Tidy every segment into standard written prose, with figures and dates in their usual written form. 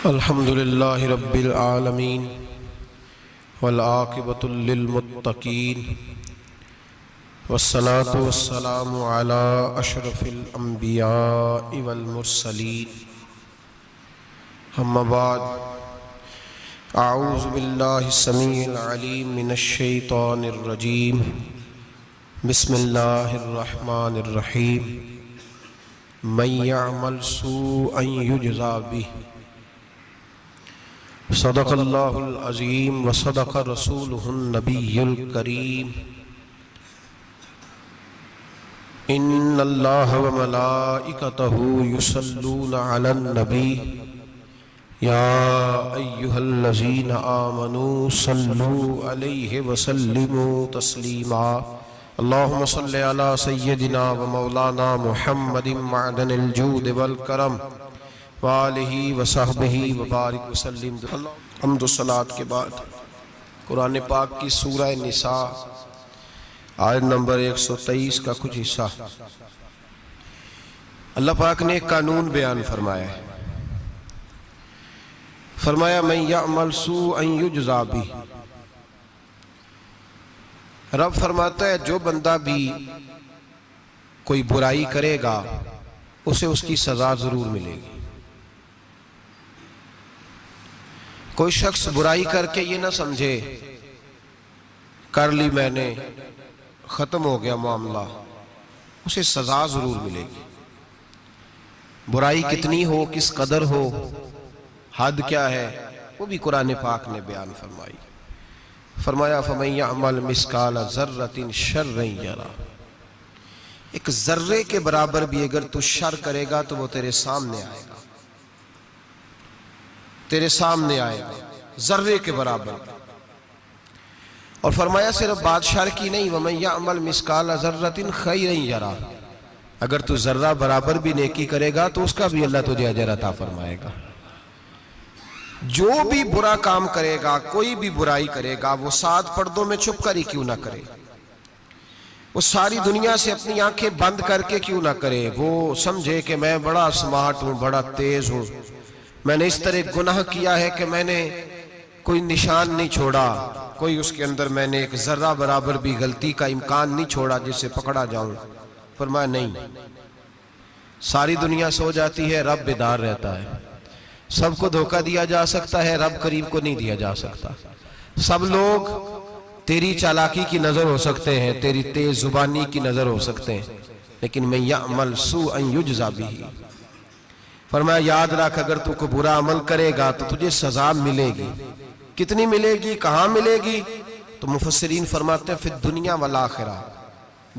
الحمد للہ رب العالمین والعاقبۃ للمتقین والصلاة والسلام علی اشرف الانبیاء والمرسلین اما بعد اعوذ باللہ السمیع العلیم من الشیطان الرجیم بسم اللہ الرحمن الرحیم من يعمل سوءا يجزى به صدق اللہ العظیم وصدق رسولہ النبی الکریم ان اللہ وملائکتہ یصلون علی النبی یا ایہا الذین آمنوا صلوا علیہ وسلموا تسلیما اللہم صلی علی سیدنا و مولانا محمد معدن الجود والکرم وآلہ وصحبہ وبارک وسلم۔ حمد و صلاة کے بعد قرآن پاک کی سورہ نساء آیت نمبر 123 کا کچھ حصہ اللہ پاک نے ایک قانون بیان فرمایا ہے۔ فرمایا من یعمل سوءا یجزا بہ، رب فرماتا ہے جو بندہ بھی کوئی برائی کرے گا اسے اس کی سزا ضرور ملے گی۔ کوئی شخص برائی کر کے یہ نہ سمجھے کر لی میں نے ختم ہو گیا معاملہ، اسے سزا ضرور ملے گی۔ برائی کتنی ہو، کس قدر ہو، حد کیا ہے، وہ بھی قرآن پاک نے بیان فرمائی۔ فرمایا فَمَن يَعْمَلْ مِثْقَالَ ذَرَّةٍ شَرًّا يَرَهُ، ایک ذرے کے برابر بھی اگر تو شر کرے گا تو وہ تیرے سامنے آئے گا، تیرے سامنے آئے گا ذرے کے برابر۔ اور فرمایا صرف بات شر کی نہیں، وَمَن يَعْمَلْ مِثْقَالَ ذَرَّةٍ خَيْرًا يَرَهُ، اگر تو ذرہ برابر بھی نیکی کرے گا تو اس کا بھی اللہ تجھے اجر عطا فرمائے گا۔ جو بھی برا کام کرے گا، کوئی بھی برائی کرے گا، وہ 7 پردوں میں چھپ کر ہی کیوں نہ کرے، وہ ساری دنیا سے اپنی آنکھیں بند کر کے کیوں نہ کرے، وہ سمجھے کہ میں بڑا سمارٹ ہوں، بڑا تیز ہوں، میں نے اس طرح گناہ کیا ہے کہ میں نے کوئی نشان نہیں چھوڑا، کوئی اس کے اندر میں نے ایک ذرہ برابر بھی غلطی کا امکان نہیں چھوڑا جس سے پکڑا جاؤں۔ فرمایا نہیں، ساری دنیا سو جاتی ہے، رب بیدار رہتا ہے۔ سب کو دھوکہ دیا جا سکتا ہے، رب قریب کو نہیں دیا جا سکتا۔ سب لوگ تیری چالاکی کی نظر ہو سکتے ہیں، تیری تیز زبانی کی نظر ہو سکتے ہیں، لیکن من یعمل سوءا یجزا بہ، فرمایا یاد رکھ اگر تو کوئی برا عمل کرے گا تو تجھے سزا ملے گی۔ کتنی ملے گی، کہاں ملے گی؟ تو مفسرین فرماتے ہیں فی الدنیا والآخرہ،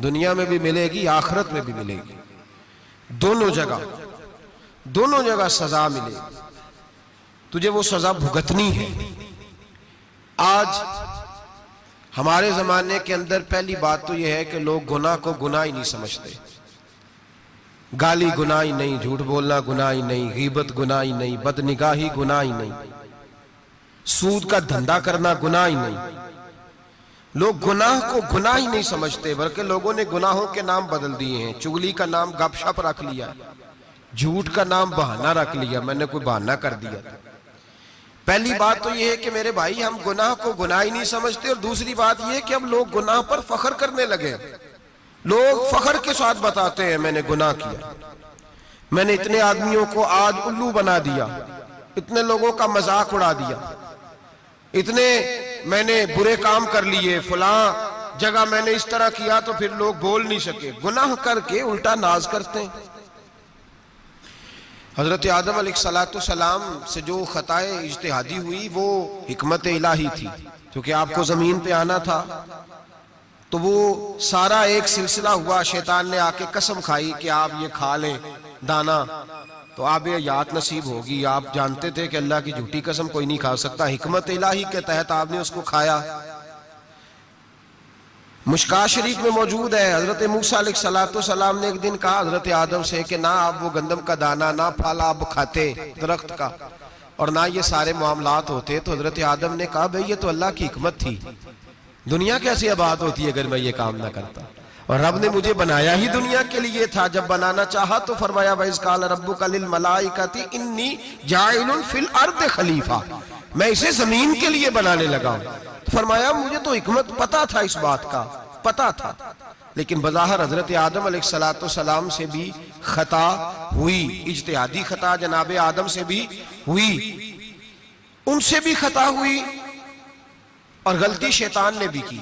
دنیا میں بھی ملے گی، آخرت میں بھی ملے گی، دونوں جگہ سزا ملے گی، تجھے وہ سزا بھگتنی ہے۔ آج ہمارے زمانے کے اندر پہلی بات تو یہ ہے کہ لوگ گناہ کو گناہ ہی نہیں سمجھتے۔ گالی گناہ ہی نہیں، جھوٹ بولنا گناہ ہی نہیں، غیبت گناہ ہی نہیں، بدنگاہی گناہ ہی نہیں، سود کا دھندا کرنا گناہ ہی نہیں۔ لوگ گناہ کو گناہ ہی نہیں سمجھتے، بلکہ لوگوں نے گناہوں کے نام بدل دیے ہیں۔ چغلی کا نام گپ شپ رکھ لیا، جھوٹ کا نام بہانہ رکھ لیا، میں نے کوئی بہانہ کر دیا۔ پہلی بات تو یہ ہے کہ میرے بھائی ہم گناہ کو گناہ ہی نہیں سمجھتے، اور دوسری بات یہ ہے کہ اب لوگ گناہ پر فخر کرنے لگے۔ لوگ فخر کے ساتھ بتاتے ہیں میں نے گناہ کیا، میں نے اتنے آدمیوں کو آج الو بنا دیا، اتنے لوگوں کا مذاق اڑا دیا، اتنے میں نے برے کام کر لیے، فلاں جگہ میں نے اس طرح کیا تو پھر لوگ بول نہیں سکے۔ گناہ کر کے الٹا ناز کرتے ہیں۔ حضرت آدم علیہ السلام سے جو خطائے اجتہادی ہوئی وہ حکمت الہی تھی، کیونکہ آپ کو زمین پہ آنا تھا، تو وہ سارا ایک سلسلہ ہوا۔ شیطان نے آ کے قسم کھائی کہ آپ یہ کھا لیں دانا تو آپ یہ یاد نصیب ہوگی۔ آپ جانتے تھے کہ اللہ کی جھوٹی قسم کوئی نہیں کھا سکتا، حکمت الہی کے تحت آپ نے اس کو کھایا۔ مشکاہ شریف میں موجود ہے، حضرت موسیٰ علیہ السلام نے ایک دن کہا حضرت آدم سے کہ نہ آپ وہ گندم کا دانہ، نہ پھل آپ کھاتے درخت کا، اور نہ یہ سارے معاملات ہوتے۔ تو حضرت آدم نے کہا بھئی یہ تو اللہ کی حکمت تھی، دنیا کیسے آباد ہوتی ہے اگر میں یہ کام نہ کرتا۔ اور رب نے مجھے بنایا ہی دنیا کے لیے تھا. جب بنانا چاہا تو فرمایا وَإِذْ قَالَ رَبُّكَ لِلْمَلَائِكَةِ إِنِّي جَاعِلٌ فِي الْأَرْضِ خَلِيفَةً, میں اسے زمین کے لیے بنانے لگا ہوں. تو فرمایا مجھے تو حکمت پتا تھا, اس بات کا پتا تھا, لیکن بظاہر حضرت آدم علیہ السلام سے بھی خطا ہوئی, اجتہادی خطا جناب آدم سے بھی ہوئی, ان سے بھی خطا ہوئی, اور غلطی شیطان نے بھی کی.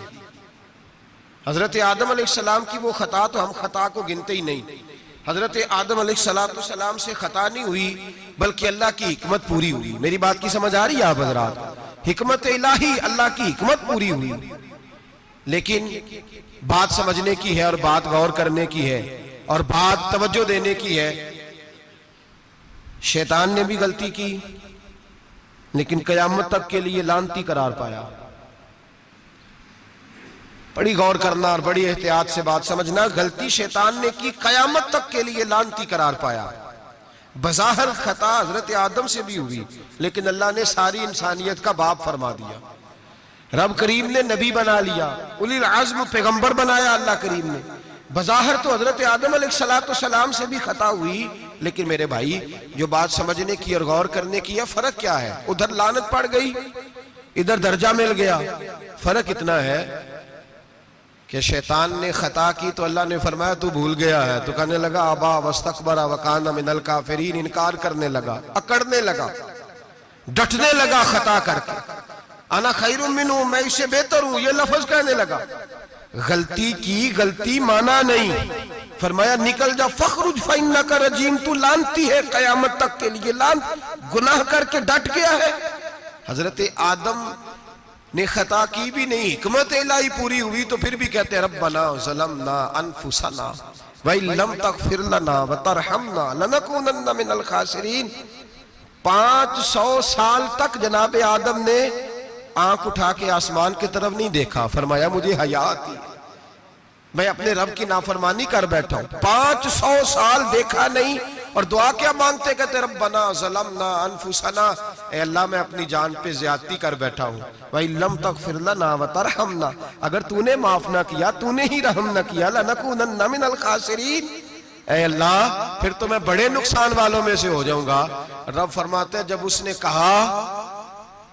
حضرت آدم علیہ السلام کی وہ خطا تو ہم خطا کو گنتے ہی نہیں. حضرت آدم علیہ السلام سے خطا نہیں ہوئی بلکہ اللہ کی حکمت پوری ہوئی. میری بات کی سمجھ آ رہی ہے آپ حضرات؟ حکمت الہی, اللہ کی حکمت پوری ہوئی. لیکن بات سمجھنے کی ہے اور بات غور کرنے کی ہے اور بات توجہ دینے کی ہے. شیطان نے بھی غلطی کی لیکن قیامت تک کے لیے لعنتی قرار پایا. بڑی غور کرنا اور بڑی احتیاط سے بات سمجھنا. غلطی شیطان نے کی, قیامت تک کے لیے لعنتی قرار پایا. بظاہر خطا حضرت آدم سے بھی ہوئی لیکن اللہ نے ساری انسانیت کا باپ فرما دیا. رب کریم نے نبی بنا لیا, اولی العزم پیغمبر بنایا اللہ کریم نے. بظاہر تو حضرت آدم علیہ السلام سے بھی خطا ہوئی, لیکن میرے بھائی جو بات سمجھنے کی اور غور کرنے کی ہے, فرق کیا ہے؟ ادھر لعنت پڑ گئی, ادھر درجہ مل گیا. فرق اتنا ہے کہ شیطان نے خطا کی تو اللہ نے فرمایا تو بھول گیا ہے, تو کہنے لگا ابا واستکبر وکان من الکافرین, انکار کرنے لگا, اکڑنے لگا, ڈٹنے لگا خطا کر کے. انا خیر منہ, میں اس سے بہتر ہوں, یہ لفظ کہنے لگا. غلطی کی, غلطی مانا نہیں. فرمایا نکل جا, فخرج فإنک رجیم, تو لعنتی ہے قیامت تک کے لیے. گناہ کر کے ڈٹ گیا ہے. حضرت آدم نے خطا کی بھی نہیں, حکمت الہی پوری ہوئی, تو پھر بھی کہتے ہیں ربنا ظلمنا انفسنا وَإِن لَمْ تَغْفِرْ لَنَا وَتَرْحَمْنَا لَنَكُونَنَّ مِنَ الْخَاسِرِينَ. 500 سال تک جناب آدم نے آنکھ اٹھا کے آسمان کی طرف نہیں دیکھا. فرمایا مجھے حیا آتی ہے, میں اپنے رب کی نافرمانی کر بیٹھا ہوں. 500 سال دیکھا نہیں, اور دعا کیا مانگتے؟ کہتے ربنا ظلمنا انفسنا, اے اللہ میں اپنی جان پہ زیادتی کر بیٹھا ہوں. وَإِن لَمْ تَغْفِرْ لَنَا وَتَرْحَمْنَا, اگر تو نے معاف نہ کیا, تو نے ہی رحم نہ کیا, لَنَكُونَنَّ مِنَ الْخَاسِرِينَ, اے اللہ پھر تو میں بڑے نقصان والوں میں سے ہو جاؤں گا. رب فرماتے ہیں جب اس نے کہا,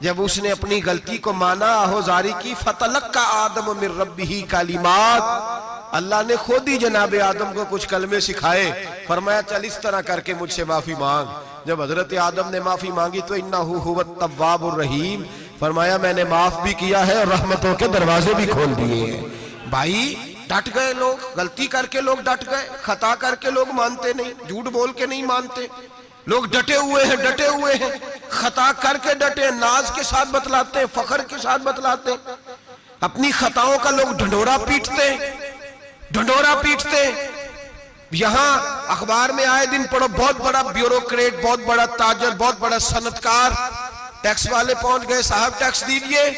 جب اس نے اپنی غلطی کو مانا, آہوزاری کی, فَتَلَقَّى آدَمُ مِن رَبِّهِ کَلِمَاتٍ, اللہ نے خود ہی جناب آدم کو کچھ کلمے سکھائے. فرمایا چل اس طرح کر کے مجھ سے معافی مانگ. جب حضرت آدم نے معافی مانگی تو اِنَّهُ هُوَ التَّوَّابُ الرَّحِيمُ, فرمایا میں نے معاف بھی کیا ہے اور رحمتوں کے دروازے بھی کھول دیے ہیں. بھائی ڈٹ گئے لوگ, غلطی کر کے لوگ ڈٹ گئے, خطا کر کے لوگ مانتے نہیں, جھوٹ بول کے نہیں مانتے. لوگ ڈٹے ہوئے ہیں, ڈٹے ہوئے ہیں, خطا کر کے ڈٹے, ناز کے ساتھ بتلاتے ہیں, فخر کے ساتھ بتلاتے ہیں. اپنی خطاؤں کا لوگ ڈھنڈورا پیٹتے ہیں, ڈھنڈورا پیٹتے ہیں. یہاں اخبار میں آئے دن پڑھو, بہت بڑا بیوروکریٹ, بہت بڑا تاجر, بہت بڑا صنعتکار, ٹیکس والے پہنچ گئے, صاحب ٹیکس دیجئے.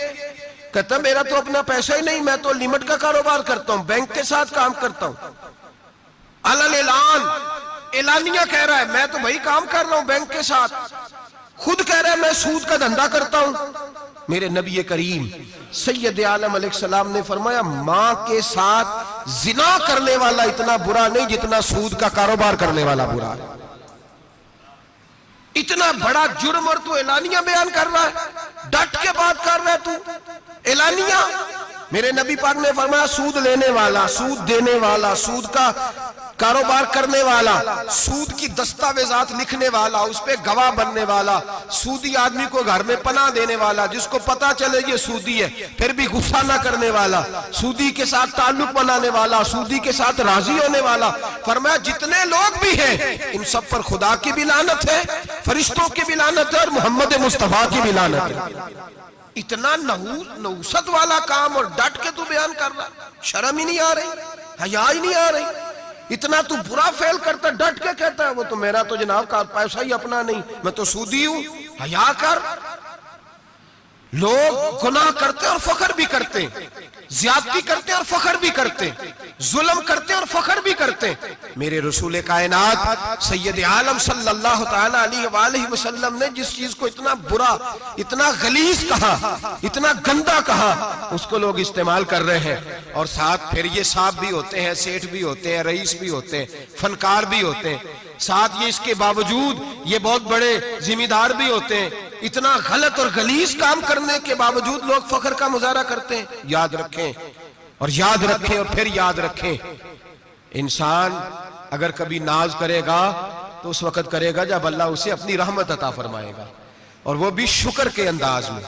کہتا میرا تو اپنا پیسہ ہی نہیں, میں تو لیمٹ کا کاروبار کرتا ہوں, بینک کے ساتھ کام کرتا ہوں. اعلان اعلانیہ کہہ رہا ہے میں تو بھائی کام کر رہا ہوں بینک کے ساتھ, خود کہہ رہا ہے میں سود کا دھندا کرتا ہوں. میرے نبی کریم سید عالم علیہ السلام نے فرمایا ماں کے ساتھ زنا کرنے والا اتنا برا نہیں جتنا سود کا کاروبار کرنے والا برا ہے. اتنا بڑا جرم اور تو اعلانیہ بیان کر رہا ہے, ڈٹ کے بات کر رہا ہے تو اعلانیہ. میرے نبی پاک نے فرمایا سود لینے والا, سود دینے والا, سود کا کاروبار کرنے والا, سود کی دستاویزات لکھنے والا, اس پہ گواہ بننے والا, سودی آدمی کو گھر میں پناہ دینے والا, جس کو پتا چلے یہ سودی ہے پھر بھی غصہ نہ کرنے والا, سودی کے ساتھ تعلق بنانے والا, سودی کے ساتھ راضی ہونے والا. فرمایا جتنے لوگ بھی ہیں ان سب پر خدا کی بھی لعنت ہے, فرشتوں کی بھی لعنت ہے, اور محمد مصطفیٰ کی بھی لعنت ہے. اتنا نحوست والا کام اور ڈٹ کے تو بیان کر رہا, شرم ہی نہیں آ رہی, حیا ہی نہیں آ رہی. اتنا تو برا فعل کرتا, ڈٹ کے کہتا ہے وہ تو میرا تو جناب کا پیسہ ہی اپنا نہیں, میں تو سودی ہوں. حیا کر. لوگ گناہ کرتے اور فخر بھی کرتے, زیادتی کرتے اور فخر بھی کرتے، ظلم کرتے اور فخر بھی کرتے۔ میرے رسول کائنات سید عالم صلی اللہ تعالی علیہ وآلہ وسلم نے جس چیز کو اتنا برا، اتنا غلیظ کہا، اتنا گندا کہا، اس کو لوگ استعمال کر رہے ہیں۔ اور ساتھ پھر یہ صاحب بھی ہوتے ہیں، سیٹھ بھی ہوتے ہیں، رئیس بھی ہوتے ہیں، فنکار بھی ہوتے ہیں، ساتھ یہ اس کے باوجود یہ بہت بڑے ذمہ دار بھی ہوتے ہیں۔ اتنا غلط اور غلیظ کام کرنے کے باوجود لوگ فخر کا مظاہرہ کرتے ہیں۔ یاد رکھیں اور یاد رکھیں اور پھر یاد رکھیں، انسان اگر کبھی ناز کرے گا تو اس وقت کرے گا جب اللہ اسے اپنی رحمت عطا فرمائے گا، اور وہ بھی شکر کے انداز میں۔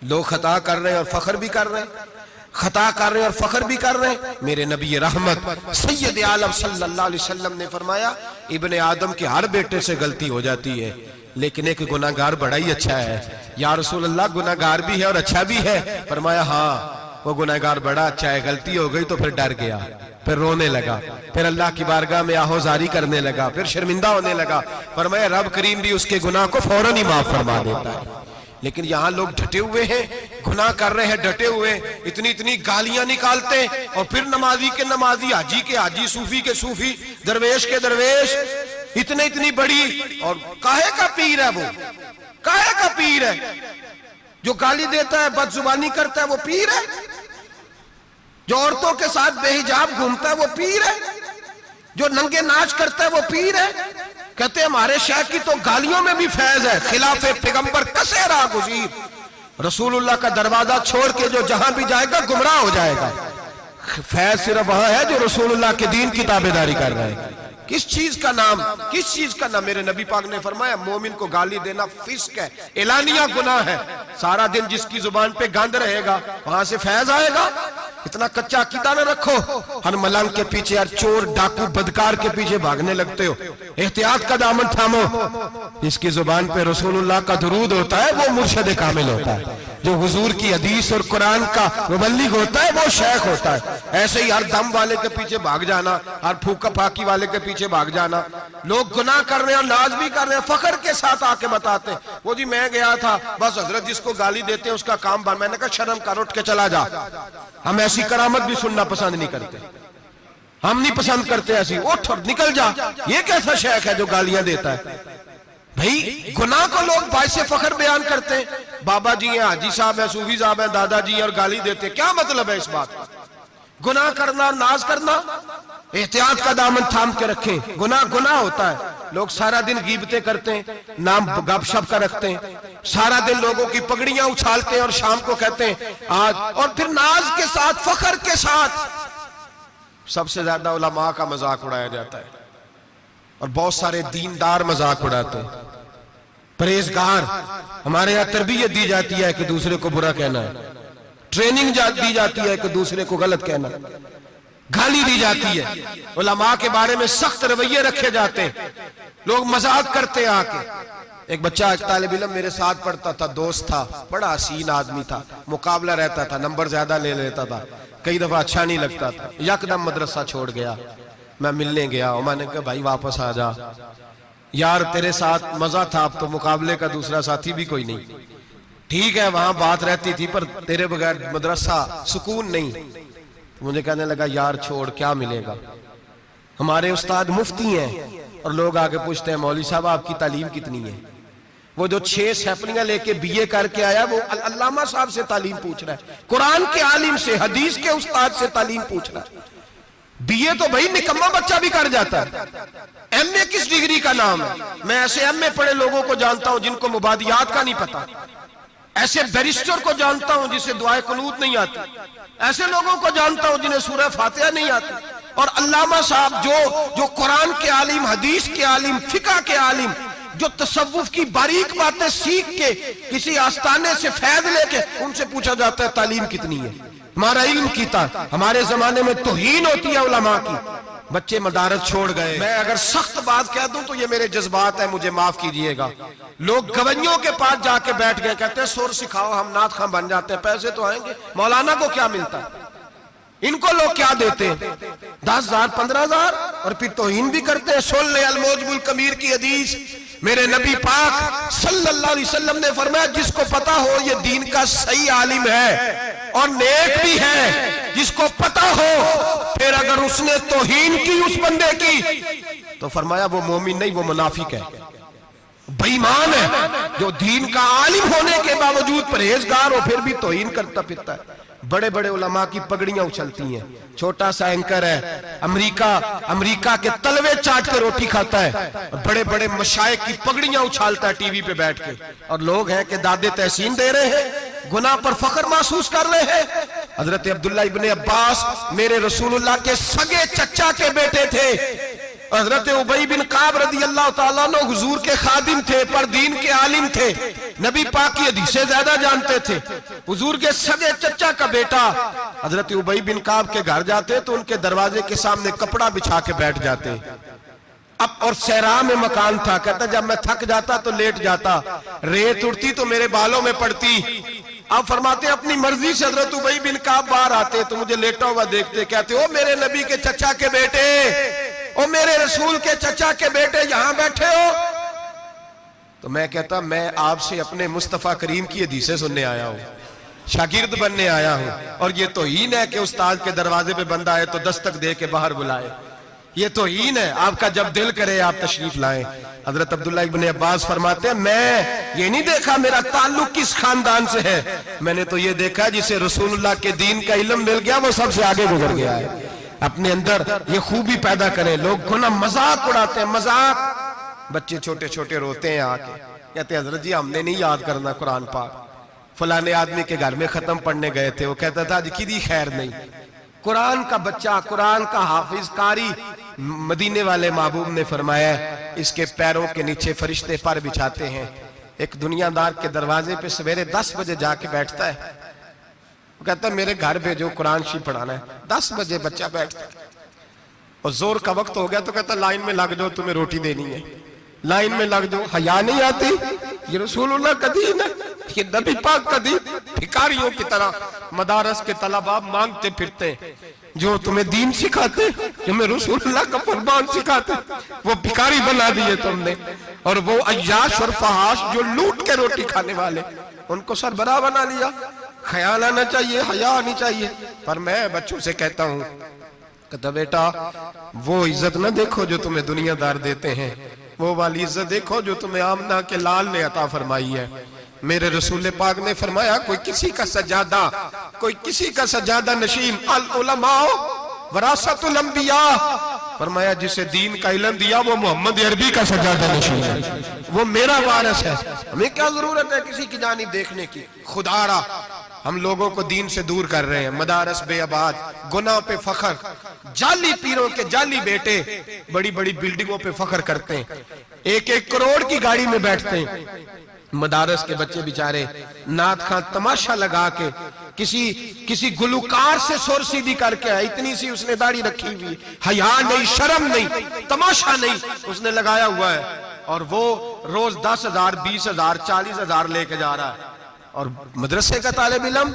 لوگ خطا کر رہے ہیں اور فخر بھی کر رہے ہیں، خطا کر رہے ہیں اور فخر بھی کر رہے ہیں۔ میرے نبی رحمت سید عالم صلی اللہ علیہ وسلم نے فرمایا ابن آدم کے ہر بیٹے سے غلطی ہو جاتی ہے، لیکن ایک گناہگار بڑا ہی اچھا ہے۔ یا رسول اللہ گناہگار بھی ہے اور اچھا بھی ہے؟ فرمایا ہاں، وہ گناہگار بڑا اچھا ہے، غلطی ہو گئی تو پھر ڈر گیا، پھر رونے لگا، پھر اللہ کی بارگاہ میں آہوزاری کرنے لگا، پھر شرمندہ ہونے لگا۔ فرمایا رب کریم بھی اس کے گناہ کو فوراً ہی معاف فرما دیتا ہے۔ لیکن یہاں لوگ ڈٹے ہوئے ہیں، گناہ کر رہے ہیں، ڈٹے ہوئے، اتنی گالیاں نکالتے، اور پھر نمازی کے نمازی، حاجی کے حاجی، صوفی کے صوفی، درویش کے درویش، اتنی بڑی، اور کاہے کا پیر ہے وہ؟ کاہے کا پیر ہے؟ جو گالی دیتا ہے، بد زبانی کرتا ہے، وہ پیر ہے؟ جو عورتوں کے ساتھ بے حجاب گھومتا ہے وہ پیر ہے؟ جو ننگے ناچ کرتا ہے وہ پیر ہے؟ کہتے ہیں ہمارے شیخ کی تو گالیوں میں بھی فیض ہے، خلاف پیغمبر کسے راہ گزیر۔ رسول اللہ کا دروازہ چھوڑ کے جو جہاں بھی جائے گا گمراہ ہو جائے گا۔ فیض صرف وہاں ہے جو رسول اللہ کے دین کی تابعداری کر رہے ہیں۔ کس چیز کا نام، کس چیز کا نام؟ میرے نبی پاک نے فرمایا مومن کو گالی دینا فسق ہے، اعلانیہ گناہ ہے۔ سارا دن جس کی زبان پہ گند رہے گا وہاں سے فیض آئے گا؟ اتنا کچا عقیدہ نہ رکھو، ہر ملنگ کے پیچھے، ہر چور ڈاکو بدکار کے پیچھے بھاگنے لگتے ہو۔ احتیاط کا دامن تھامو۔ جس کی زبان پہ رسول اللہ کا درود ہوتا ہے وہ مرشد کامل ہوتا ہے، جو حضور کی حدیث اور قرآن کا مبلغ ہوتا ہے وہ شیخ ہوتا ہے۔ ایسے ہی ہر دم والے کے پیچھے بھاگ جانا، ہر پھوکا پھاکی والے کے پیچھے بھاگ جانا۔ لوگ گناہ کر رہے ہیں اور ناز بھی کر رہے ہیں، فخر کے ساتھ آ کے بتاتے ہیں وہ جی میں گیا تھا، بس حضرت جس کو گالی دیتے ہیں اس کا کام بن۔ میں نے کہا شرم کر، اٹھ کے چلا جا۔ ہم ایسی کرامت بھی سننا پسند نہیں کرتے، ہم نہیں پسند کرتے ایسی، اٹھ اور نکل جا۔ یہ کیسا شیخ ہے جو گالیاں دیتا ہے؟ بھئی گناہ کو لوگ باعث فخر بیان کرتے ہیں، بابا جی ہیں، حاجی صاحب ہیں، صوفی صاحب ہیں، دادا جی ہیں، اور گالی دیتے ہیں۔ کیا مطلب ہے اس بات کا؟ گناہ کرنا، ناز کرنا، احتیاط کا دامن تھام کے رکھیں۔ گناہ ہوتا ہے۔ لوگ سارا دن غیبتیں کرتے ہیں، نام گپ شپ کا رکھتے ہیں، سارا دن لوگوں کی پگڑیاں اچھالتے ہیں اور شام کو کہتے ہیں آج، اور پھر ناز کے ساتھ، فخر کے ساتھ سب سے زیادہ علماء کا مذاق اڑایا جاتا ہے، اور بہت سارے دیندار مذاق اڑاتے ہیں، پرہیزگار۔ ہمارے یہاں تربیت دی جاتی ہے کہ دوسرے کو برا کہنا ہے، ٹریننگ دی جاتی ہے کہ دوسرے کو غلط کہنا، گالی دی جاتی ہے، علماء کے بارے میں سخت رویے رکھے جاتے ہیں، لوگ مذاق کرتے ہیں آ کے۔ ایک بچہ، ایک طالب علم میرے ساتھ پڑھتا تھا، دوست تھا، بڑا حسین آدمی تھا، مقابلہ رہتا تھا، نمبر زیادہ لے لیتا تھا، کئی دفعہ اچھا نہیں لگتا تھا، یکدم مدرسہ چھوڑ گیا۔ میں ملنے گیا اور میں نے کہا بھائی واپس آ جا یار، تیرے ساتھ مزہ تھا، اب تو مقابلے کا دوسرا ساتھی بھی کوئی نہیں۔ ٹھیک ہے وہاں بات رہتی تھی پر تیرے بغیر مدرسہ سکون نہیں۔ مجھے کہنے لگا یار چھوڑ، کیا ملے گا؟ ہمارے استاد مفتی ہیں اور لوگ آگے پوچھتے ہیں مولوی صاحب آپ کی تعلیم کتنی ہے؟ وہ جو 6 سیپلیاں لے کے بی اے کر کے آیا وہ علامہ صاحب سے تعلیم پوچھ رہا ہے، قرآن کے عالم سے، حدیث کے استاد سے تعلیم پوچھ رہا ہے۔ بی اے تو بھائی نکمہ بچہ بھی کر جاتا ہے، ایم اے کس ڈگری کا نام ہے؟ میں ایسے ایم اے پڑھے لوگوں کو جانتا ہوں جن کو مبادیات کا نہیں پتا، ایسے بیرسٹر کو جانتا ہوں جسے دعائے قنوت نہیں آتی، ایسے لوگوں کو جانتا ہوں جنہیں سورہ فاتحہ نہیں آتی۔ اور علامہ صاحب جو قرآن کے عالم، حدیث کے عالم، فقہ کے عالم، جو تصوف کی باریک باتیں سیکھ کے کسی آستانے سے فیض لے کے، ان سے پوچھا جاتا ہے تعلیم کتنی ہے؟ ہمارا علم کیتا۔ ہمارے زمانے میں توہین ہوتی ہے علماء کی، بچے مدارس چھوڑ گئے۔ میں اگر سخت بات کہہ دوں تو یہ میرے جذبات ہیں، مجھے معاف کیجئے گا۔ لوگ گویوں کے پاس جا کے بیٹھ گئے، کہتے ہیں سور سکھاؤ، ہم نعت خواں بن جاتے ہیں، پیسے تو آئیں گے۔ مولانا کو کیا ملتا ہے؟ ان کو لوگ کیا دیتے ہیں؟ 10,000 15,000، اور پھر توہین بھی کرتے ہیں۔ سن لے الموجب الکبیر کی حدیث، میرے نبی پاک صلی اللہ علیہ وسلم نے فرمایا جس کو پتا ہو یہ دین کا صحیح عالم ہے اور نیک بھی ہے جس کو پتا ہو، پھر اگر اس نے توہین کی اس بندے کی تو فرمایا وہ مومن نہیں، وہ منافق ہے، بے ایمان ہے، جو دین کا عالم ہونے کے باوجود پرہیزگار ہو پھر بھی توہین کرتا پھرتا ہے۔ بڑے بڑے علماء کی پگڑیاں اچھلتی ہیں، چھوٹا سا اینکر ہے امریکہ کے تلوے چاٹ کے روٹی کھاتا ہے، بڑے بڑے مشائخ کی پگڑیاں اچھالتا ہے ٹی وی پہ بیٹھ کے، اور لوگ ہیں کہ دادے تحسین دے رہے ہیں، گناہ پر فخر محسوس کر رہے ہیں۔ حضرت عبداللہ ابن عباس میرے رسول اللہ کے سگے چچا کے بیٹے تھے، حضرت ابی بن کعب رضی اللہ تعالیٰ عنہ حضور کے خادم تھے، پر دین کے عالم تھے، نبی پاک کی حدیثیں زیادہ جانتے تھے، حضور کے سگے چچا کا بیٹا حضرت ابی بن کعب کے گھر جاتے تو ان کے دروازے کے سامنے کپڑا بچھا کے بیٹھ جاتے، اب اور صحرا میں مکان تھا، کہتا جب میں تھک جاتا تو لیٹ جاتا، ریت اڑتی تو میرے بالوں میں پڑتی، اب فرماتے اپنی مرضی سے حضرت ابی بن کعب باہر آتے تو مجھے لیٹا ہوا دیکھتے، کہتے او میرے نبی کے چچا کے بیٹے، او میرے رسول کے چچا کے بیٹے یہاں بیٹھے ہو؟ تو میں کہتا میں آپ سے اپنے مصطفیٰ کریم کی حدیثیں سننے آیا ہوں، شاگرد بننے آیا ہوں، اور یہ توہین ہے کہ استاد کے دروازے پہ بندہ آئے تو دستک دے کے باہر بلائے، یہ توہین ہے، آپ کا جب دل کرے آپ تشریف لائیں۔ حضرت عبداللہ ابن عباس فرماتے ہیں میں یہ نہیں دیکھا میرا تعلق کس خاندان سے ہے، میں نے تو یہ دیکھا جسے رسول اللہ کے دین کا علم مل گیا وہ سب سے آگے گزر گیا ہے۔ اپنے اندر یہ خوبی پیدا کریں، لوگ گناہ مذاق اڑاتے ہیں، مذاق، بچے چھوٹے چھوٹے روتے ہیں آ کے، کہتے ہیں حضرت جی ہم نے نہیں یاد کرنا قرآن پاک، فلانے آدمی کے گھر میں ختم پڑھنے گئے تھے، وہ کہتا تھا جی کی خیر نہیں، قرآن کا بچہ، قرآن کا حافظ قاری، مدینے والے محبوب نے فرمایا اس کے پیروں کے نیچے فرشتے پر بچھاتے ہیں، ایک دنیا دار کے دروازے پہ سویرے 10 بجے جا کے بیٹھتا ہے، وہ کہتا ہے میرے گھر بھیجو قرآن شریف پڑھانا ہے، 10 بجے بچہ بیٹھتا ہے، اور زور کا وقت ہو گیا تو کہتا ہے لائن میں لگ جاؤ تمہیں روٹی دینی ہے، لائن میں لگ جاؤ، حیا نہیں آتی؟ یہ رسول اللہ کا دین ہے، یہ نبی پاک کا دین، بھکاریوں کی طرح مدارس کے طلباء مانگتے پھرتے ہیں، جو تمہیں دین سکھاتے، جو میں رسول اللہ کا فرمان سکھاتے، وہ بھکاری بنا دیے تم نے، اور وہ عیاش اور فحاش جو لوٹ کے روٹی کھانے والے ان کو سربراہ بنا لیا۔ خیال آنا چاہیے، حیا آنی چاہیے، پر میں بچوں سے کہتا ہوں کہتا بیٹا وہ عزت نہ دیکھو جو تمہیں دنیا دار دیتے ہیں، وہ والی عزت دیکھو جو تمہیں آمنہ کے لال نے عطا فرمائی ہے۔ میرے رسول پاک نے فرمایا کوئی کسی کا سجادہ نشین، العلماء وراثت الانبیاء، فرمایا جسے دین کا علم دیا وہ محمد عربی کا سجادہ نشین ہے، وہ میرا وارث ہے۔ ہمیں کیا ضرورت ہے کسی کی جانب دیکھنے کی؟ خدا را ہم لوگوں کو دین سے دور کر رہے ہیں، مدارس بے آباد، گناہ پہ فخر، جعلی پیروں کے جعلی بیٹے بڑی بڑی بلڈنگوں پہ فخر کرتے ہیں، 1-1 کروڑ کی گاڑی میں بیٹھتے ہیں، مدارس کے بچے بیچارے نعت خان تماشا لگا کے کسی گلوکار سے سر سیدھی کر کے آئے، اتنی سی اس نے داڑھی رکھی ہوئی، حیا نہیں، شرم نہیں، تماشا نہیں، اس نے لگایا ہوا ہے، اور وہ روز 10,000 20,000 40,000 لے کے جا رہا ہے، اور مدرسے کا طالب علم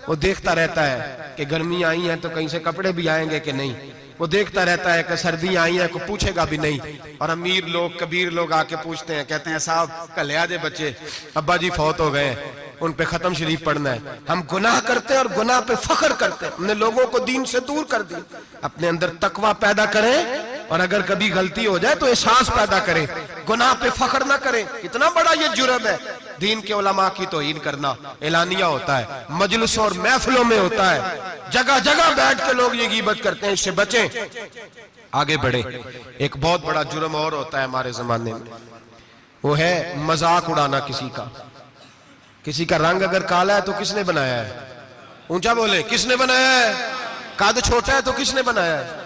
وہ دیکھتا رہتا ہے کہ گرمی آئی ہیں تو کہیں سے کپڑے بھی آئیں گے کہ نہیں، وہ دیکھتا رہتا ہے کہ سردی آئی ہے کوئی پوچھے گا بھی نہیں، اور امیر لوگ کبیر لوگ آ کے پوچھتے ہیں، کہتے ہیں صاحب کل لے آجے بچے، ابا جی فوت ہو گئے ہیں، ان پہ ختم شریف پڑھنا ہے۔ ہم گناہ کرتے ہیں اور گناہ پہ فخر کرتے ہیں، ہم نے لوگوں کو دین سے دور کر دی۔ اپنے اندر تقوی پیدا کریں، اور اگر کبھی غلطی ہو جائے تو احساس پیدا کریں، گناہ پہ فخر نہ کریں۔ کتنا بڑا یہ جرم ہے دین کے علماء کی توہین کرنا، اعلانیہ ہوتا ہے، مجلسوں اور محفلوں میں ہوتا ہے، جگہ جگہ بیٹھ کے لوگ یہ غیبت کرتے ہیں، اس سے بچیں، آگے بڑھیں۔ ایک بہت بڑا جرم اور ہوتا ہے ہمارے زمانے میں، وہ ہے مذاق اڑانا کسی کا رنگ اگر کالا ہے تو کس نے بنایا ہے؟ اونچا بولے، کس نے بنایا ہے؟ قد چھوٹا ہے تو کس نے بنایا ہے؟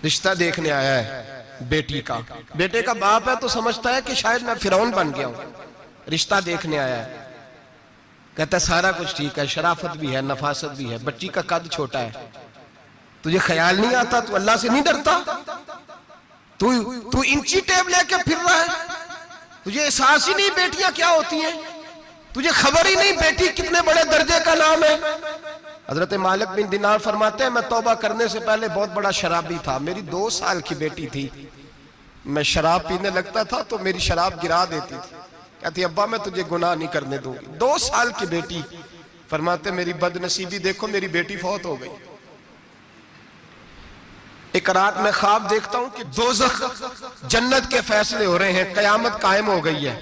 رشتہ دیکھنے آیا ہے بیٹی کا، بیٹے کا باپ ہے تو سمجھتا ہے کہ شاید میں فرعون بن گیا ہوں، رشتہ دیکھنے آیا ہے، کہتا ہے سارا کچھ ٹھیک ہے، شرافت بھی ہے، نفاست بھی ہے، بچی کا قد چھوٹا ہے، تجھے خیال نہیں آتا؟ تو اللہ سے نہیں ڈرتا؟ تو انچی ٹیپ لے کے پھر رہا ہے، تجھے احساس ہی نہیں بیٹیاں کیا ہوتی ہیں، تجھے خبر ہی نہیں بیٹی کتنے بڑے درجے کا نام ہے۔ حضرت مالک بن دینار فرماتے ہیں میں توبہ کرنے سے پہلے بہت بڑا شرابی تھا، میری 2 سال کی بیٹی تھی، میں شراب پینے لگتا تھا تو میری شراب گرا دیتی تھی، کہتی ابا میں تجھے گناہ نہیں کرنے دوں گی. 2 سال کی بیٹی. فرماتے میری بد نصیبی دیکھو میری بیٹی فوت ہو گئی. ایک رات میں خواب دیکھتا ہوں کہ دوزخ جنت کے فیصلے ہو رہے ہیں, قیامت قائم ہو گئی ہے.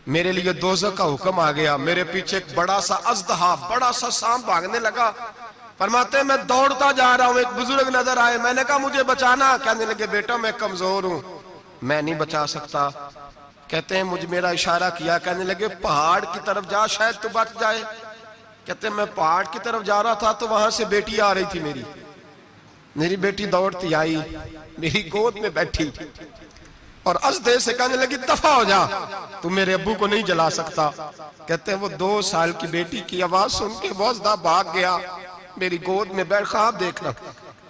میرے لیے دوزخ کا حکم آ گیا. میرے پیچھے ایک بڑا سا اژدہا, بڑا سا سانپ بھاگنے لگا. فرماتے ہیں میں دوڑتا جا رہا ہوں, ایک بزرگ نظر آئے. میں نے کہا مجھے بچانا. کہنے لگے بیٹا میں کمزور ہوں, میں نہیں بچا سکتا. کہتے ہیں مجھے میرا اشارہ کیا. کہنے لگے پہاڑ کی طرف جا شاید تو بچ جائے. کہتے ہیں میں پہاڑ کی طرف جا رہا تھا تو وہاں سے بیٹی آ رہی تھی. میری بیٹی دوڑتی آئی, میری گود میں بیٹھی اور ازدے سے کہنے لگی دفع ہو جا, تو میرے ابو کو نہیں جلا سکتا. کہتے ہیں وہ 2 سال کی بیٹی کی آواز سن کے وہ ازدہ بھاگ گیا. میری گود میں بیٹھ خواب دیکھنا,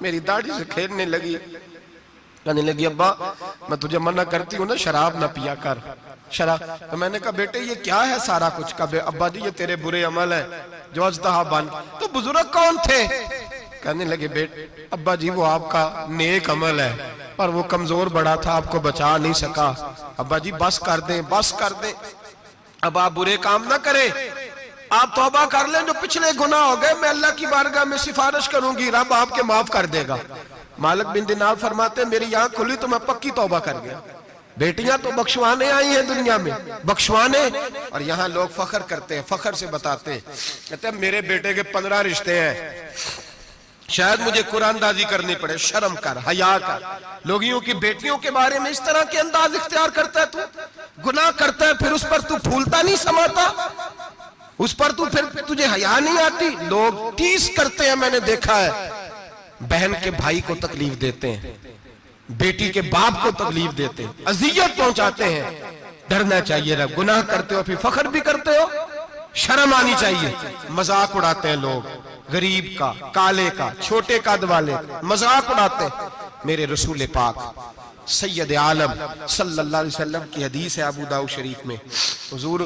میری داڑھی سے کھیلنے لگی. کہنے لگی ابا میں تجھے منع کرتی ہوں نا شراب نہ پیا کر. شراب. تو میں نے کہا بیٹے یہ کیا ہے سارا کچھ. کہا ابا جی یہ تیرے برے عمل ہے جو ازدہا بن. تو بزرگ کون تھے؟ کہنے لگے ابا جی وہ آپ کا نیک عمل ہے پر وہ کمزور بڑا تھا, آپ کو بچا نہیں سکا. ابا جی بس کر دیں, بس کر دیں. اب آپ برے کام نہ کریں, آپ توبہ کر لیں. جو پچھلے گناہ ہو گئے میں اللہ کی بارگاہ میں سفارش کروں گی, رب آپ کے معاف کر دے گا. مالک بن دینار فرماتے میری آنکھ کھلی تو میں پکی توبہ کر گیا. بیٹیاں تو بخشوانے آئی ہیں دنیا میں, بخشوانے. اور یہاں لوگ فخر کرتے ہیں, فخر سے بتاتے ہیں, کہتے ہیں میرے بیٹے کے 15 رشتے ہیں, شاید مجھے قرآن اندازی کرنی پڑے. شرم کر, حیا کر. لوگیوں کی بیٹیوں کے بارے میں اس طرح کے انداز اختیار کرتا ہے. تو گناہ کرتا ہے پھر اس پر تو پھولتا نہیں سماتا, اس پر تو پھر تجھے حیا نہیں آتی. لوگ ٹیس کرتے ہیں, میں نے دیکھا ہے. بہن کے بھائی کو تکلیف دیتے ہیں, بیٹی کے باپ کو تکلیف دیتے ہیں, اذیت پہنچاتے ہیں. ڈرنا چاہیے رب. گناہ کرتے ہو پھر فخر بھی کرتے ہو, شرم آنی چاہیے. مذاق اڑاتے ہیں لوگ, غریب کا, کالے کا, چھوٹے قد والے مذاق اڑاتے ہیں. میرے رسول پاک سید عالم صلی اللہ علیہ وسلم کی حدیث ہے ابو داؤد شریف میں. حضور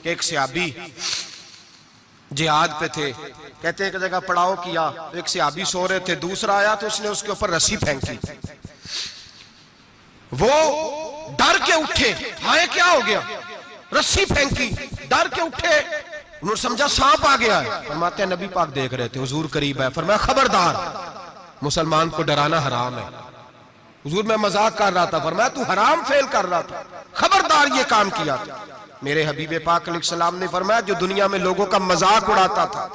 کے ایک صحابی جہاد پہ تھے, کہتے ہیں ایک جگہ پڑاؤ کیا, ایک صحابی سو رہے تھے, دوسرا آیا تو اس نے اس کے اوپر رسی پھینکی. وہ ڈر کے اٹھے, ہائے کیا ہو گیا, رسی پھینکی, ڈر کے اٹھے, انہوں نے سمجھا سانپ آ گیا ہے. فرماتے ہیں نبی پاک دیکھ رہے تھے, حضور قریب ہے. فرمایا خبردار, مسلمان کو ڈرانا حرام ہے. حضور میں مذاق کر رہا تھا. فرمایا تو حرام فعل کر رہا تھا, خبردار یہ کام کیا. میرے حبیب پاک علیہ السلام نے فرمایا جو دنیا میں لوگوں کا مذاق اڑاتا تھا,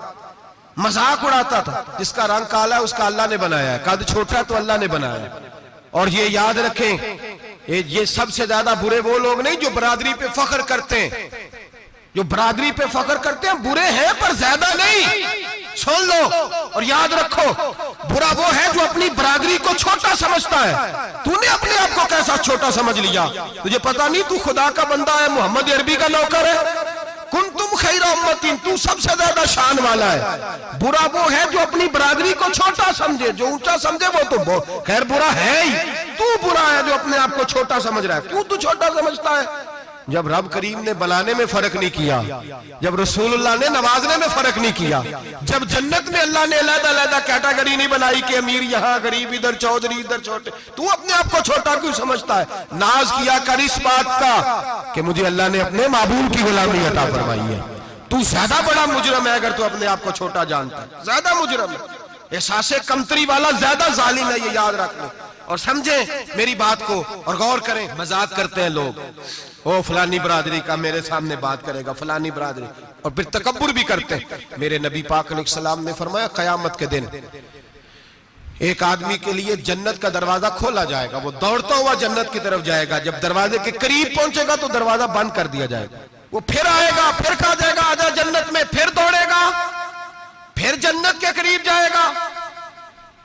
مذاق اڑاتا تھا, جس کا رنگ کالا ہے اس کا اللہ نے بنایا ہے, قد چھوٹا ہے تو اللہ نے بنایا ہے. اور یہ یاد رکھیں یہ سب سے زیادہ برے وہ لوگ نہیں جو برادری پہ فخر کرتے ہیں. جو برادری پہ فخر کرتے ہیں برے ہیں پر زیادہ نہیں. سن لو اور یاد رکھو, برا وہ ہے جو اپنی برادری کو چھوٹا سمجھتا ہے. تو نے اپنے آپ کو کیسا چھوٹا سمجھ لیا؟ تجھے پتا نہیں تو خدا کا بندہ ہے, محمد عربی کا نوکر ہے. کنتم خیر امتین, تو سب سے زیادہ شان والا ہے. برا وہ ہے جو اپنی برادری کو چھوٹا سمجھے, جو اونچا سمجھے وہ تو خیر برا ہے ہی. تو برا ہے جو اپنے آپ کو چھوٹا سمجھ رہا ہے. کیوں تو چھوٹا سمجھتا ہے؟ جب رب کریم نے بلانے میں فرق نہیں کیا, جب رسول اللہ نے نوازنے میں فرق نہیں کیا, جب جنت میں اللہ نے علیحدہ علیحدہ کیٹیگری نہیں بنائی کہ امیر یہاں, غریب ادھر, چودھری ادھر, چھوٹے, تو اپنے آپ کو چھوٹا کیوں سمجھتا ہے؟ ناز کیا کر اس بات کا کہ مجھے اللہ نے اپنے معبود کی غلامی عطا فرمائی ہے. تو زیادہ بڑا مجرم ہے اگر تو اپنے آپ کو چھوٹا جانتا ہے, زیادہ مجرم ہے. احساس کمتری والا زیادہ ظالم ہے, یہ یاد رکھ لیں اور سمجھیں میری بات کو اور غور کریں. مذاق کرتے ہیں لوگ, او فلانی برادری کا میرے سامنے بات کرے گا, فلانی برادری, اور پھر تکبر بھی کرتے ہیں. میرے نبی پاک علیہ السلام نے فرمایا قیامت کے دن ایک آدمی کے لیے جنت کا دروازہ کھولا جائے گا, وہ دوڑتا ہوا جنت کی طرف جائے گا. جب دروازے کے قریب پہنچے گا تو دروازہ بند کر دیا جائے گا. وہ پھر آئے گا, پھر کہا جائے گا آجا جنت میں, پھر دوڑے گا, پھر جنت کے قریب جائے گا,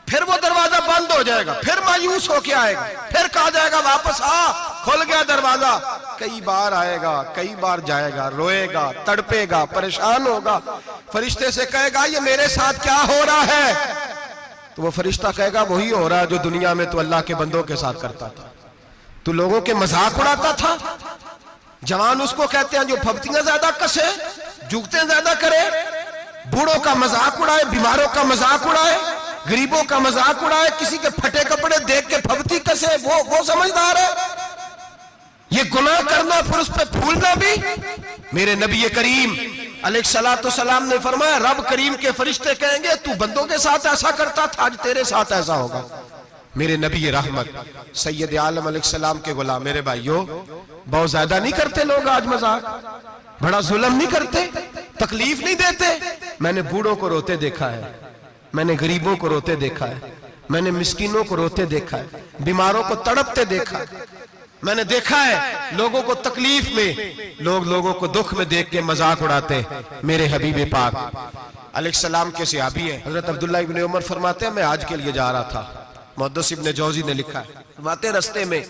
پھر وہ دروازہ بند ہو جائے گا, پھر مایوس ہو کے آئے گا, پھر کہا جائے گا واپس آ, کھل گیا دروازہ. کئی بار آئے گا, کئی بار جائے گا, روئے گا, تڑپے گا, پریشان ہوگا. فرشتے سے کہے گا یہ میرے ساتھ کیا ہو رہا ہے؟ تو وہ فرشتہ کہے گا وہی ہو رہا ہے جو دنیا میں تو اللہ کے بندوں کے ساتھ کرتا تھا. تو لوگوں کے مذاق اڑاتا تھا. جوان اس کو کہتے ہیں جو پھپتیاں زیادہ کسے, جھکتے زیادہ کرے, بوڑھوں کا مذاق اڑائے, بیماروں کا مذاق اڑائے, غریبوں کا مذاق اڑائے, کسی کے پھٹے کپڑے دیکھ کے پھپتی کسے, وہ سمجھدار ہے. یہ یہ گناہ کرنا پھر اس پہ پھولنا بھی. میرے نبی کریم علیہ السلام نے فرمایا رب کریم کے فرشتے کہیں گے تو بندوں کے ساتھ ایسا کرتا تھا، آج تیرے ساتھ ایسا ہوگا. میرے نبی رحمت سید عالم علیہ السلام کے غلام میرے بھائیوں، بہت زیادہ نہیں کرتے لوگ آج مذاق؟ بڑا ظلم نہیں کرتے؟ تکلیف نہیں دیتے؟ میں نے بوڑھوں کو روتے دیکھا ہے، میں نے غریبوں کو روتے دیکھا ہے، میں نے مسکینوں کو روتے دیکھا ہے، بیماروں کو تڑپتے دیکھا ہے. میں نے دیکھا ہے لوگوں کو تکلیف میں، لوگوں کو دکھ میں دیکھ کے مذاق اڑاتے. میرے حبیب پاک علیہ السلام کے صحابی ہیں حضرت عبداللہ ابن عمر فرماتے ہیں میں حج کے لیے جا رہا تھا. محدث ابن جوزی نے لکھا ہے فرماتے رستے میں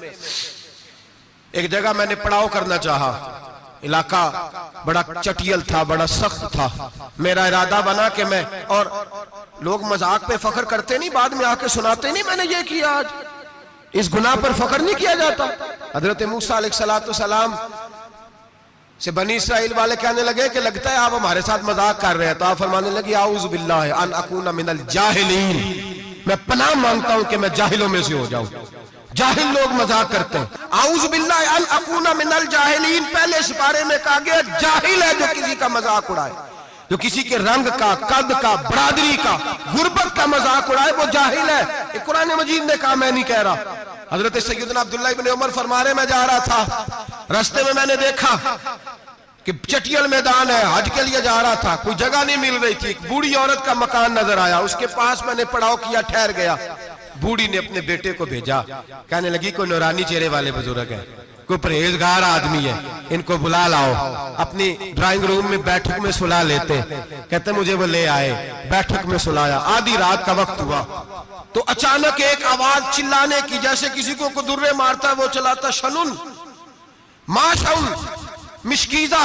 ایک جگہ میں نے پڑاؤ کرنا چاہا، علاقہ بڑا چٹیل تھا، بڑا سخت تھا. میرا ارادہ بنا کہ میں، اور لوگ مذاق پہ فخر کرتے نہیں، بعد میں آ کے سناتے نہیں میں نے یہ کیا. آج اس گناہ پر فخر نہیں کیا جاتا. حضرت موسیٰ علیہ السلام سے بنی اسرائیل والے کہنے لگے کہ لگتا ہے آپ ہمارے ساتھ مذاق کر رہے ہیں، تو آپ فرمانے لگے اعوذ باللہ ان اکون من الجاہلین، میں پناہ مانگتا ہوں کہ میں جاہلوں میں سے ہو جاؤں. جاہل لوگ مذاق کرتے ہیں. اعوذ باللہ ان اکون من الجاہلین پہلے سپارے میں کہا گیا جاہل ہے جو کسی کا مذاق اڑائے، جو کسی کے رنگ کا، قد کا، برادری کا، غربت کا مذاق اڑائے وہ جاہل ہے. قرآن مجید نے کہا، میں نہیں کہہ رہا. حضرت سیدنا عبداللہ ابن عمر فرما رہے میں جا رہا تھا، رستے میں نے دیکھا کہ چٹیل میدان ہے، حج کے لیے جا رہا تھا، کوئی جگہ نہیں مل رہی تھی. ایک بوڑھی عورت کا مکان نظر آیا، اس کے پاس میں نے پڑاؤ کیا، ٹھہر گیا. بوڑھی نے اپنے بیٹے کو بھیجا، کہنے لگی کوئی نورانی چہرے والے بزرگ ہیں، کوئی پرہیزگار آدمی ہے، ان کو بلا لاؤ. اپنی ڈرائنگ روم میں بیٹھک میں سلا لیتے. کہتے مجھے وہ لے آئے، بیٹھک میں سلایا. آدھی رات کا وقت ہوا تو اچانک ایک آواز چلانے کی، جیسے کسی کو درے مارتا ہے وہ چلاتا، شنن ما شن مشکیزہ،